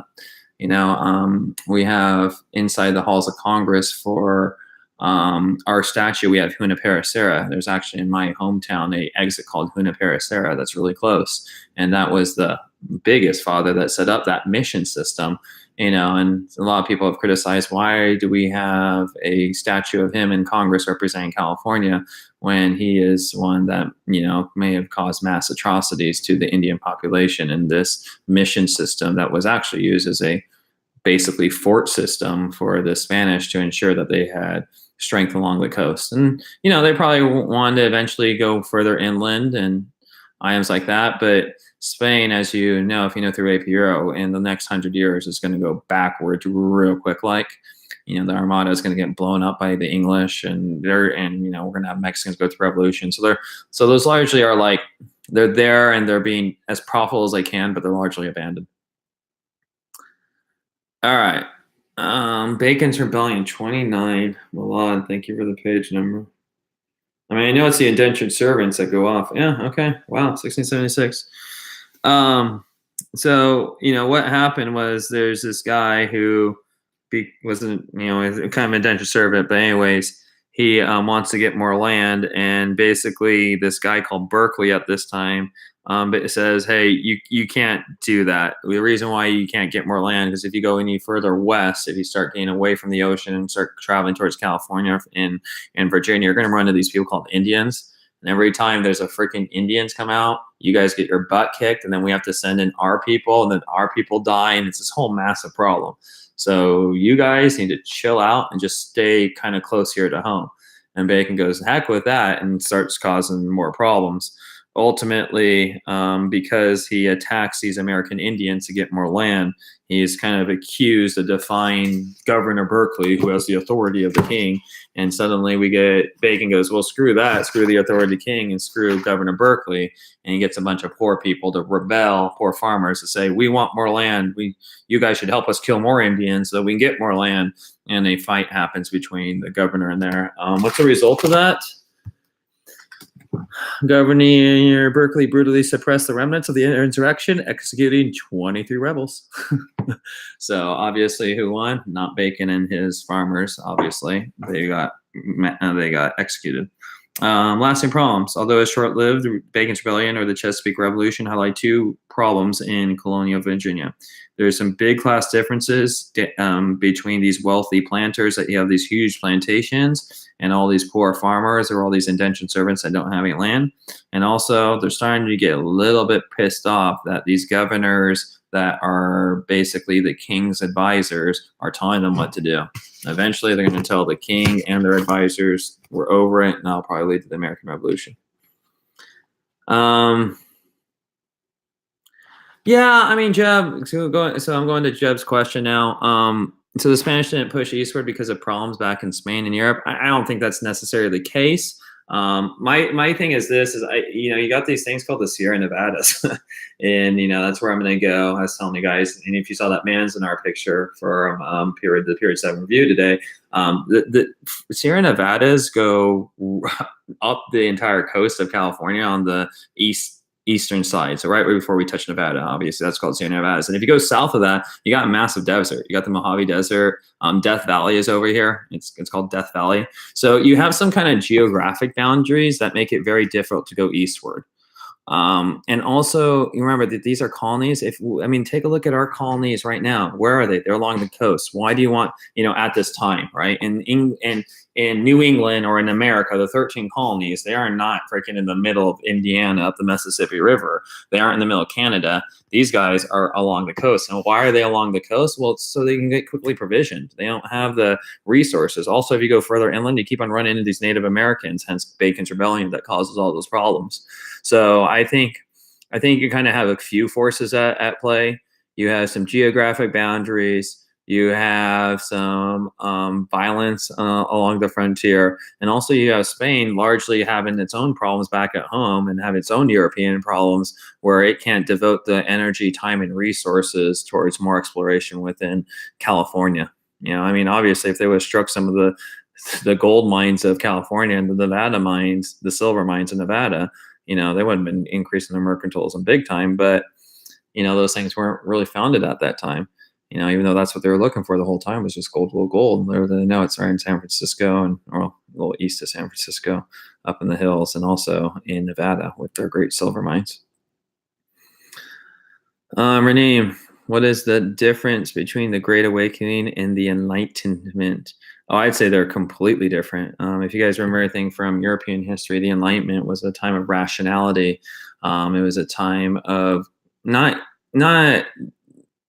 We have inside the halls of Congress for our statue, we have Junipero Serra. There's actually in my hometown a exit called Junipero Serra that's really close, and that was the biggest father that set up that mission system. And a lot of people have criticized, why do we have a statue of him in Congress representing California when he is one that may have caused mass atrocities to the Indian population, in this mission system that was actually used as a basically fort system for the Spanish to ensure that they had strength along the coast. And they probably wanted to eventually go further inland and items like that, but Spain, as you know, if you know through AP Euro, in the next 100 years is going to go backwards real quick. Like, the Armada is going to get blown up by the English, and we're going to have Mexicans go through revolution. So those largely are like, they're there and they're being as profitable as they can, but they're largely abandoned. All right. Bacon's Rebellion 29. Milan, thank you for the page number. I mean, I know it's the indentured servants that go off. Yeah, okay. Wow, 1676. So, what happened was there's this guy who wasn't, kind of indentured servant, but anyways, he wants to get more land, and basically this guy called Berkeley at this time, but it says, hey, you can't do that. The reason why you can't get more land is if you go any further west, if you start getting away from the ocean and start traveling towards California and Virginia, you're going to run into these people called Indians. And every time there's a freaking Indians come out, you guys get your butt kicked, and then we have to send in our people, and then our people die, and it's this whole massive problem. So you guys need to chill out and just stay kind of close here to home. And Bacon goes, heck with that, and starts causing more problems. Ultimately, because he attacks these American Indians to get more land, he's kind of accused of defying Governor Berkeley, who has the authority of the king. And suddenly we get Bacon goes, well, screw that, screw the authority of the king, and screw Governor Berkeley. And he gets a bunch of poor people to rebel, poor farmers, to say, we want more land. You guys should help us kill more Indians so that we can get more land. And a fight happens between the governor and there. What's the result of that? Governor Berkeley brutally suppressed the remnants of the insurrection, executing 23 rebels. So obviously, who won? Not Bacon and his farmers. Obviously, they got executed. Lasting problems. Although it's short-lived, Bacon's Rebellion or the Chesapeake Revolution highlight two problems in colonial Virginia. There's some big class differences between these wealthy planters that you have these huge plantations and all these poor farmers or all these indentured servants that don't have any land. And also, they're starting to get a little bit pissed off that these governors that are basically the king's advisors are telling them what to do. Eventually, they're going to tell the king and their advisors, we're over it, and that'll probably lead to the American Revolution. Yeah, I mean, Jeb, so I'm going to Jeb's question now. So the Spanish didn't push eastward because of problems back in Spain and Europe. I don't think that's necessarily the case. My thing is this: you got these things called the Sierra Nevadas, and that's where I'm going to go. I was telling you guys, and if you saw that Manzanar picture for the Period 7 review today, the Sierra Nevadas go up the entire coast of California on the eastern side. So right before we touch Nevada, obviously that's called Sierra Nevadas. And if you go south of that, you got a massive desert. You got the Mojave Desert. Death Valley is over here. It's called Death Valley. So you have some kind of geographic boundaries that make it very difficult to go eastward. And also, you remember that these are colonies. Take a look at our colonies right now. Where are they? They're along the coast. Why do you want, at this time, right? In New England or in America, the 13 colonies, they are not freaking in the middle of Indiana up the Mississippi River. They aren't in the middle of Canada. These guys are along the coast. And why are they along the coast? Well, it's so they can get quickly provisioned. They don't have the resources. Also, if you go further inland, you keep on running into these Native Americans, hence Bacon's Rebellion that causes all those problems. So I think you kind of have a few forces at play. You have some geographic boundaries. You have some violence along the frontier. And also you have Spain largely having its own problems back at home and have its own European problems where it can't devote the energy, time, and resources towards more exploration within California. I mean, obviously, if they would have struck some of the gold mines of California and the Nevada mines, the silver mines in Nevada, they would have been increasing their mercantilism big time. But those things weren't really founded at that time. Even though that's what they were looking for the whole time was just gold, gold, gold. They know it's right in San Francisco and a little east of San Francisco, up in the hills, and also in Nevada with their great silver mines. Renee, what is the difference between the Great Awakening and the Enlightenment? Oh, I'd say they're completely different. If you guys remember anything from European history, the Enlightenment was a time of rationality. It was a time of not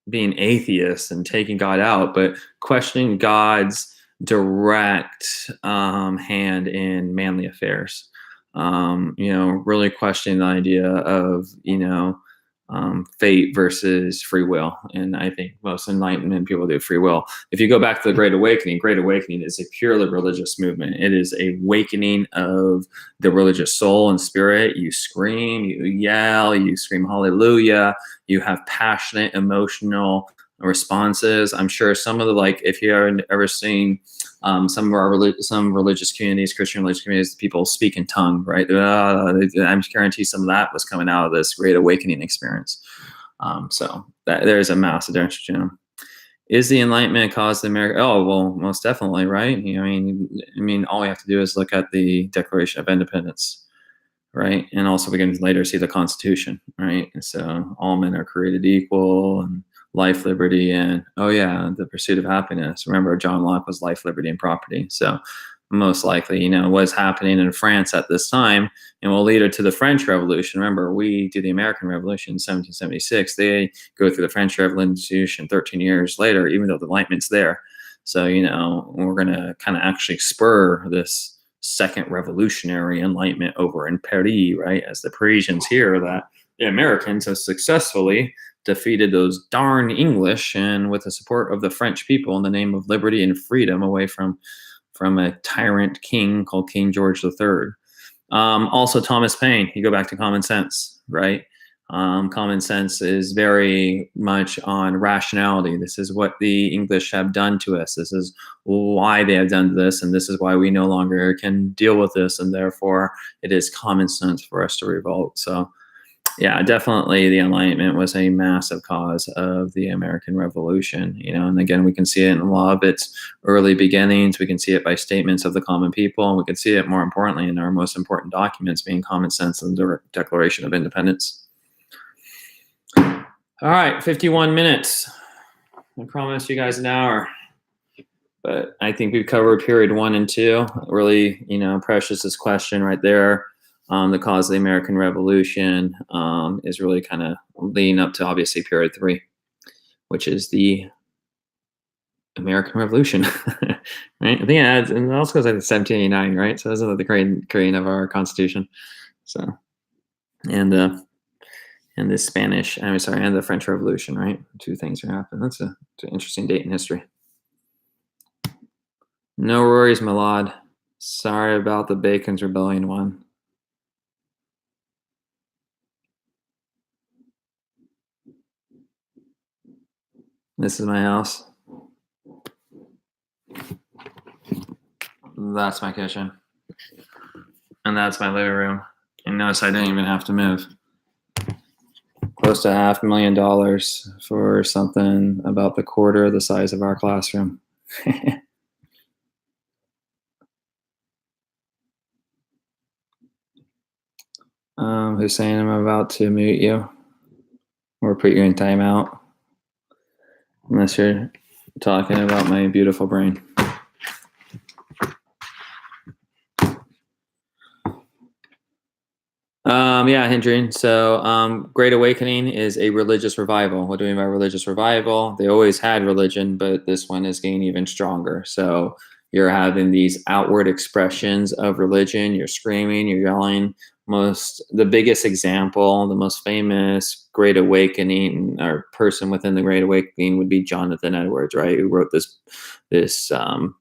being atheist and taking God out, but questioning God's direct hand in manly affairs. Really questioning the idea of fate versus free will. And I think most Enlightenment people do free will. If you go back to the Great Awakening is a purely religious movement. It is a awakening of the religious soul and spirit. You scream, you yell, you scream hallelujah. You have passionate, emotional responses. I'm sure some of if you have ever seen some of our some religious communities, Christian religious communities, people speak in tongue, right? I'm guarantee some of that was coming out of this Great Awakening experience. So there's a massive difference. Is the Enlightenment caused the America? Oh, well, most definitely, right? I mean, all we have to do is look at the Declaration of Independence, right? And also we can later see the Constitution, right? And so all men are created equal, and life, liberty, and the pursuit of happiness. Remember, John Locke was life, liberty, and property. So most likely, what's happening in France at this time, and will lead to the French Revolution. Remember, we do the American Revolution in 1776. They go through the French Revolution 13 years later, even though the Enlightenment's there. So, we're going to kind of actually spur this second revolutionary enlightenment over in Paris, right? As the Parisians hear that the Americans have successfully defeated those darn English, and with the support of the French people, in the name of liberty and freedom, away from a tyrant king called King George III. Also, Thomas Paine. You go back to common sense, right? Common sense is very much on rationality. This is what the English have done to us. This is why they have done this, and this is why we no longer can deal with this, and therefore it is common sense for us to revolt. So, yeah, definitely the Enlightenment was a massive cause of the American Revolution, and again, we can see it in a lot of its early beginnings. We can see it by statements of the common people, and we can see it more importantly in our most important documents, being common sense and the Declaration of Independence. All right, 51 minutes. I promised you guys an hour, but I think we've covered period 1 and 2. Really, Precious's question right there. The cause of the American Revolution is really kind of leading up to obviously period 3, which is the American Revolution, right? I think it also goes like 1789, right? So this is the creating of our Constitution. So, and the Spanish, and the French Revolution, right? 2 things are happening. That's an interesting date in history. No worries, my lord. Sorry about the Bacon's Rebellion one. This is my house. That's my kitchen. And that's my living room. And notice I didn't even have to move. Close to $500,000 for something about the quarter of the size of our classroom. Hussein, I'm about to mute you or put you in timeout. Unless you're talking about my beautiful brain. Yeah, Hendrin. So, Great Awakening is a religious revival. What do we mean by religious revival? They always had religion, but this one is getting even stronger. So, you're having these outward expressions of religion. You're screaming, you're yelling. The biggest example, the most famous Great Awakening or person within the Great Awakening would be Jonathan Edwards, right? Who wrote this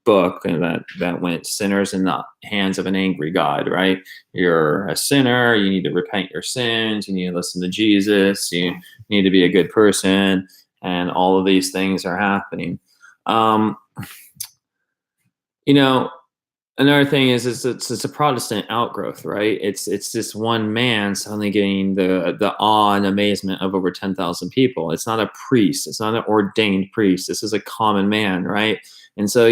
book and that went sinners in the hands of an angry God, right? You're a sinner. You need to repent your sins. You need to listen to Jesus. You need to be a good person, and all of these things are happening. you know, another thing is it's a Protestant outgrowth, right? It's this one man suddenly getting the awe and amazement of over 10,000 people. It's not a priest. It's not an ordained priest. This is a common man, right? And so,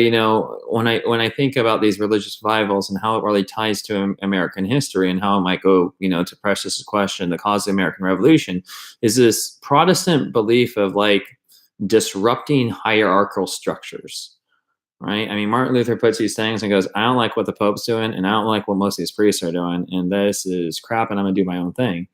when I think about these religious revivals and how it really ties to American history and how it might go, to Precious's question, the cause of the American Revolution, is this Protestant belief of like disrupting hierarchical structures, right? I mean, Martin Luther puts these things and goes, I don't like what the Pope's doing, and I don't like what most of these priests are doing, and this is crap, and I'm going to do my own thing,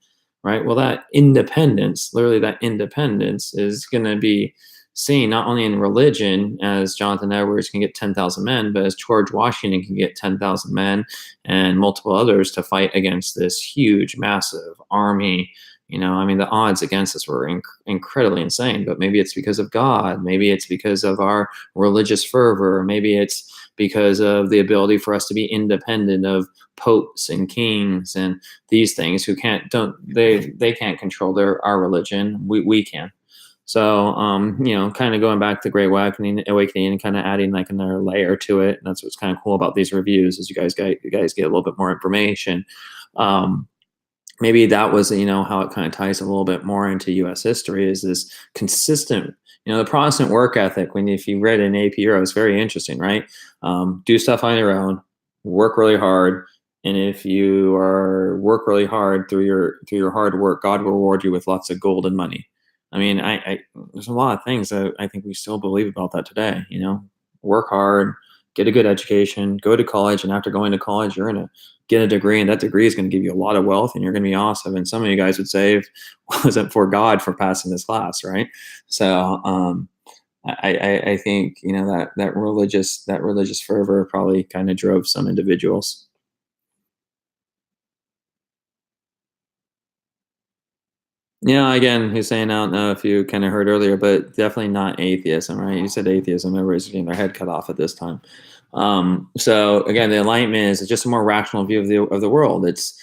right? Well, that independence, literally that independence, is going to be seen not only in religion, as Jonathan Edwards can get 10,000 men, but as George Washington can get 10,000 men and multiple others to fight against this huge, massive army. I mean, the odds against us were incredibly insane, but maybe it's because of God. Maybe it's because of our religious fervor. Maybe it's because of the ability for us to be independent of popes and kings and these things who they can't control our religion. We can. So, kind of going back to the Great Awakening and kind of adding like another layer to it. And that's what's kind of cool about these reviews is you guys get a little bit more information. Maybe that was, how it kind of ties a little bit more into U.S. history is this consistent, the Protestant work ethic. If you read an AP Euro, it's very interesting, right? Do stuff on your own, work really hard. And if you work really hard through your hard work, God will reward you with lots of gold and money. I mean, there's a lot of things that I think we still believe about that today, work hard, get a good education, go to college. And after going to college, you're going to get a degree, and that degree is going to give you a lot of wealth, and you're going to be awesome. And some of you guys would say, if it wasn't for God for passing this class, right? So I think that religious fervor probably kind of drove some individuals. Yeah, again, he's saying, I don't know if you kind of heard earlier, but definitely not atheism, right? You said atheism, everybody's getting their head cut off at this time. So again, the Enlightenment is just a more rational view of the world. It's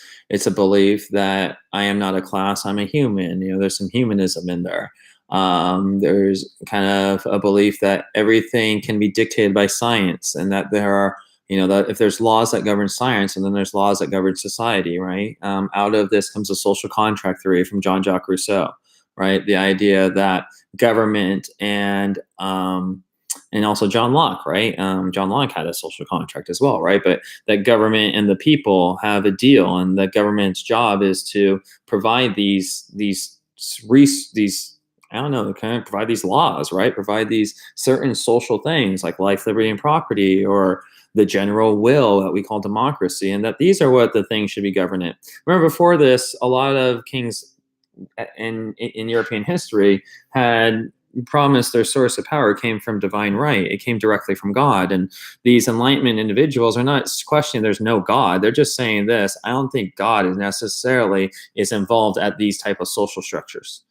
a belief that I am not a class, I'm a human. There's some humanism in there. There's kind of a belief that everything can be dictated by science, and that there are, that if there's laws that govern science, and then there's laws that govern society, right? Out of this comes a social contract theory from Jean-Jacques Rousseau, right? The idea that government and also John Locke, right? John Locke had a social contract as well, right? But that government and the people have a deal, and that government's job is to provide these I don't know, kind of provide these laws, right? Provide these certain social things like life, liberty, and property, or the general will that we call democracy, and that these are what the things should be governed in. Remember, before this, a lot of kings in European history had promised their source of power came from divine right. It came directly from God. And these Enlightenment individuals are not questioning there's no God. They're just saying this: I don't think God is involved at these type of social structures.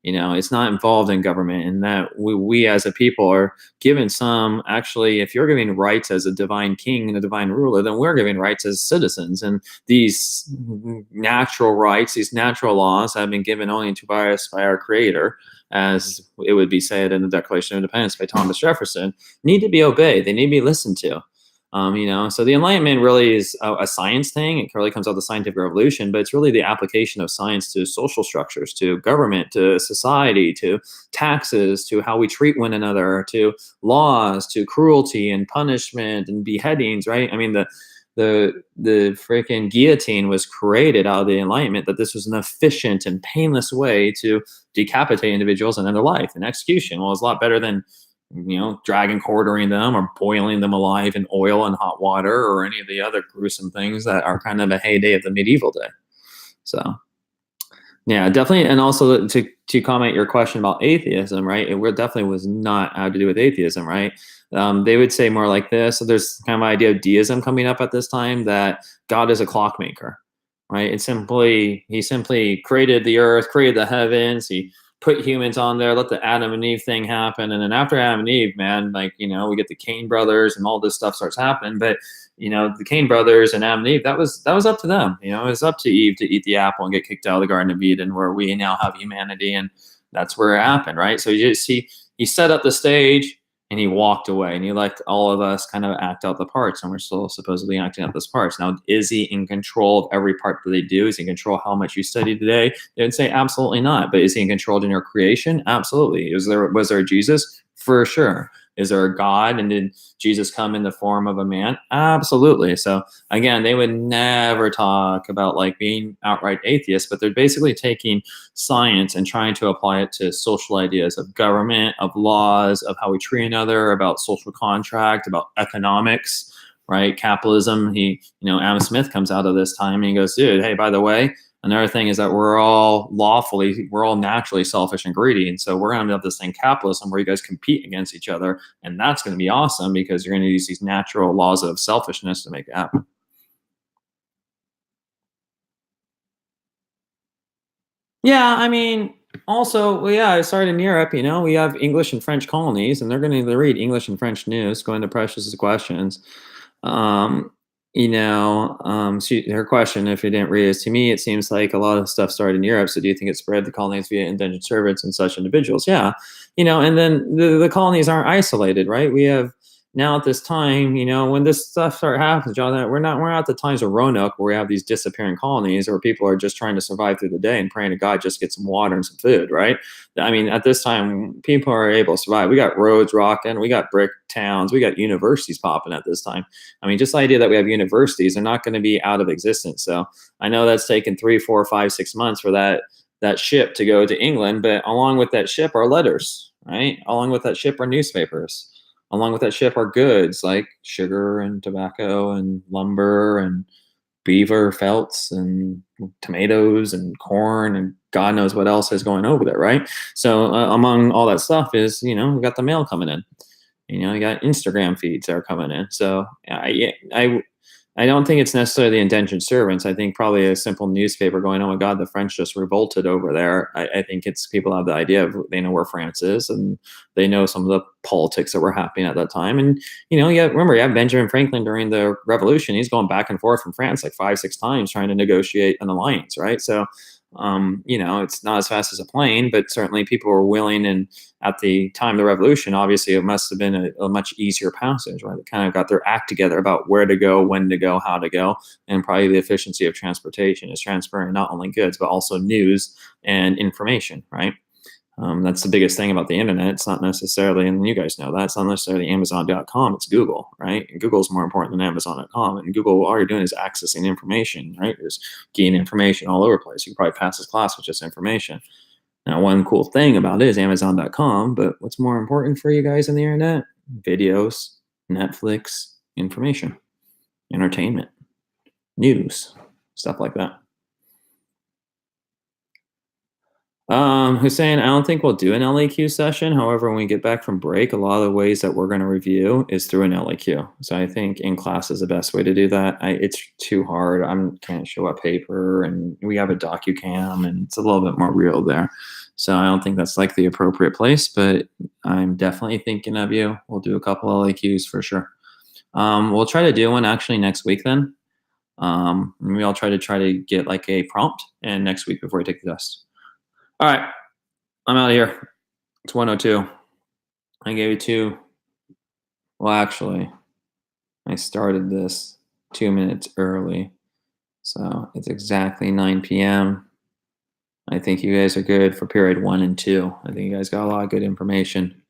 It's not involved in government, and that we as a people are given some, actually, if you're giving rights as a divine king and a divine ruler, then we're giving rights as citizens. And these natural rights, these natural laws have been given only to us by our creator, as it would be said in the Declaration of Independence by Thomas Jefferson, need to be obeyed. They need to be listened to. So the Enlightenment really is a science thing. It really comes out of the scientific revolution, but it's really the application of science to social structures, to government, to society, to taxes, to how we treat one another, to laws, to cruelty and punishment and beheadings, right? I mean, the freaking guillotine was created out of the Enlightenment, that this was an efficient and painless way to decapitate individuals and end their life. And execution, well, it's a lot better than dragging, quartering them, or boiling them alive in oil and hot water, or any of the other gruesome things that are kind of a heyday of the medieval day. So, yeah, definitely. And also to comment your question about atheism, right? It definitely was not had to do with atheism, right? They would say more like this. So there's kind of an idea of deism coming up at this time, that God is a clockmaker, right? He simply created the earth, created the heavens. He put humans on there, let the Adam and Eve thing happen. And then after Adam and Eve, man, we get the Cain brothers and all this stuff starts happening. But, the Cain brothers and Adam and Eve, that was up to them. It was up to Eve to eat the apple and get kicked out of the Garden of Eden, where we now have humanity. And that's where it happened, right? So you just see, he set up the stage, and he walked away, and he let all of us kind of act out the parts, and we're still supposedly acting out those parts. Now, is he in control of every part that they do? Is he in control of how much you study today? They would say absolutely not. But is he in control in your creation? Absolutely. Was there a Jesus? For sure. Is there a God? And did Jesus come in the form of a man? Absolutely. So again, they would never talk about like being outright atheists, but they're basically taking science and trying to apply it to social ideas of government, of laws, of how we treat another, about social contract, about economics, right? Capitalism. Adam Smith comes out of this time and he goes, dude, hey, by the way, another thing is that we're all naturally selfish and greedy. And so we're going to have this thing, capitalism, where you guys compete against each other. And that's going to be awesome because you're going to use these natural laws of selfishness to make it happen. Yeah, I mean, also, well, yeah, I started in Europe. We have English and French colonies, and they're going to read English and French news, going to Precious's questions. Um, her question, if you didn't read, is to me, it seems like a lot of stuff started in Europe. So, do you think it spread the colonies via indentured servants and such individuals? Yeah, and then the colonies aren't isolated, right? We have now at this time, when this stuff started happening, John, we're not at the times of Roanoke where we have these disappearing colonies or people are just trying to survive through the day and praying to God just get some water and some food, right? I mean, at this time, people are able to survive. We got roads rocking, we got brick towns, we got universities popping at this time. I mean, just the idea that we have universities are not going to be out of existence. So I know that's taken 3, 4, 5, 6 months for that ship to go to England, but along with that ship are letters, right? Along with that ship are newspapers. Along with that ship are goods like sugar and tobacco and lumber and beaver felts and tomatoes and corn and God knows what else is going over there, right? So among all that stuff is, we got the mail coming in. You got Instagram feeds that are coming in. So I don't think it's necessarily the indentured servants. I think probably a simple newspaper going, oh my God, the French just revolted over there. I think it's people have the idea of they know where France is and they know some of the politics that were happening at that time. And, remember, you have Benjamin Franklin during the revolution. He's going back and forth from France like 5, 6 times trying to negotiate an alliance, right? So, it's not as fast as a plane, but certainly people were willing. And at the time of the revolution, obviously it must have been a much easier passage, right? They kind of got their act together about where to go, when to go, how to go, and probably the efficiency of transportation is transferring not only goods, but also news and information, right? That's the biggest thing about the internet. It's not necessarily, and you guys know that, it's not necessarily Amazon.com, it's Google, right? And Google's more important than Amazon.com. And Google, all you're doing is accessing information, right? There's getting information all over the place. You can probably pass this class with just information. Now, one cool thing about it is Amazon.com, but what's more important for you guys on the internet? Videos, Netflix, information, entertainment, news, stuff like that. Hussein, I don't think we'll do an LAQ session. However, when we get back from break, a lot of the ways that we're going to review is through an LAQ. So I think in class is the best way to do that. It's too hard. I can't show a paper, and we have a DocuCam, and it's a little bit more real there. So I don't think that's like the appropriate place, but I'm definitely thinking of you. We'll do a couple LAQs for sure. We'll try to do one actually next week then. Maybe I'll try to get like a prompt and next week before I take the test. All right, I'm out of here. It's 1:02. I gave you 2. Well, actually, I started this 2 minutes early. So it's exactly 9 p.m. I think you guys are good for period 1 and 2. I think you guys got a lot of good information.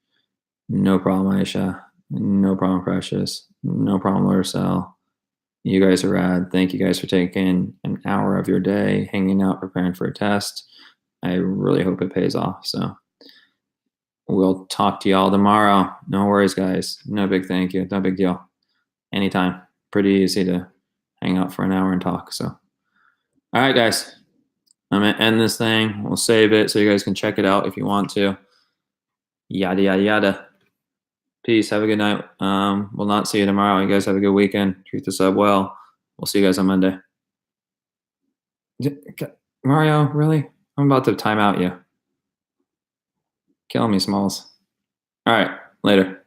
No problem, Aisha. No problem, Precious. No problem, Larcel. You guys are rad. Thank you guys for taking an hour of your day, hanging out, preparing for a test. I really hope it pays off. So we'll talk to y'all tomorrow. No worries, guys. No big thank you. No big deal. Anytime. Pretty easy to hang out for an hour and talk. So, all right, guys. I'm going to end this thing. We'll save it so you guys can check it out if you want to. Yada, yada, yada. Peace. Have a good night. We'll not see you tomorrow. You guys have a good weekend. Treat the sub well. We'll see you guys on Monday. Mario, really? I'm about to time out you. Killing me, Smalls. All right. Later.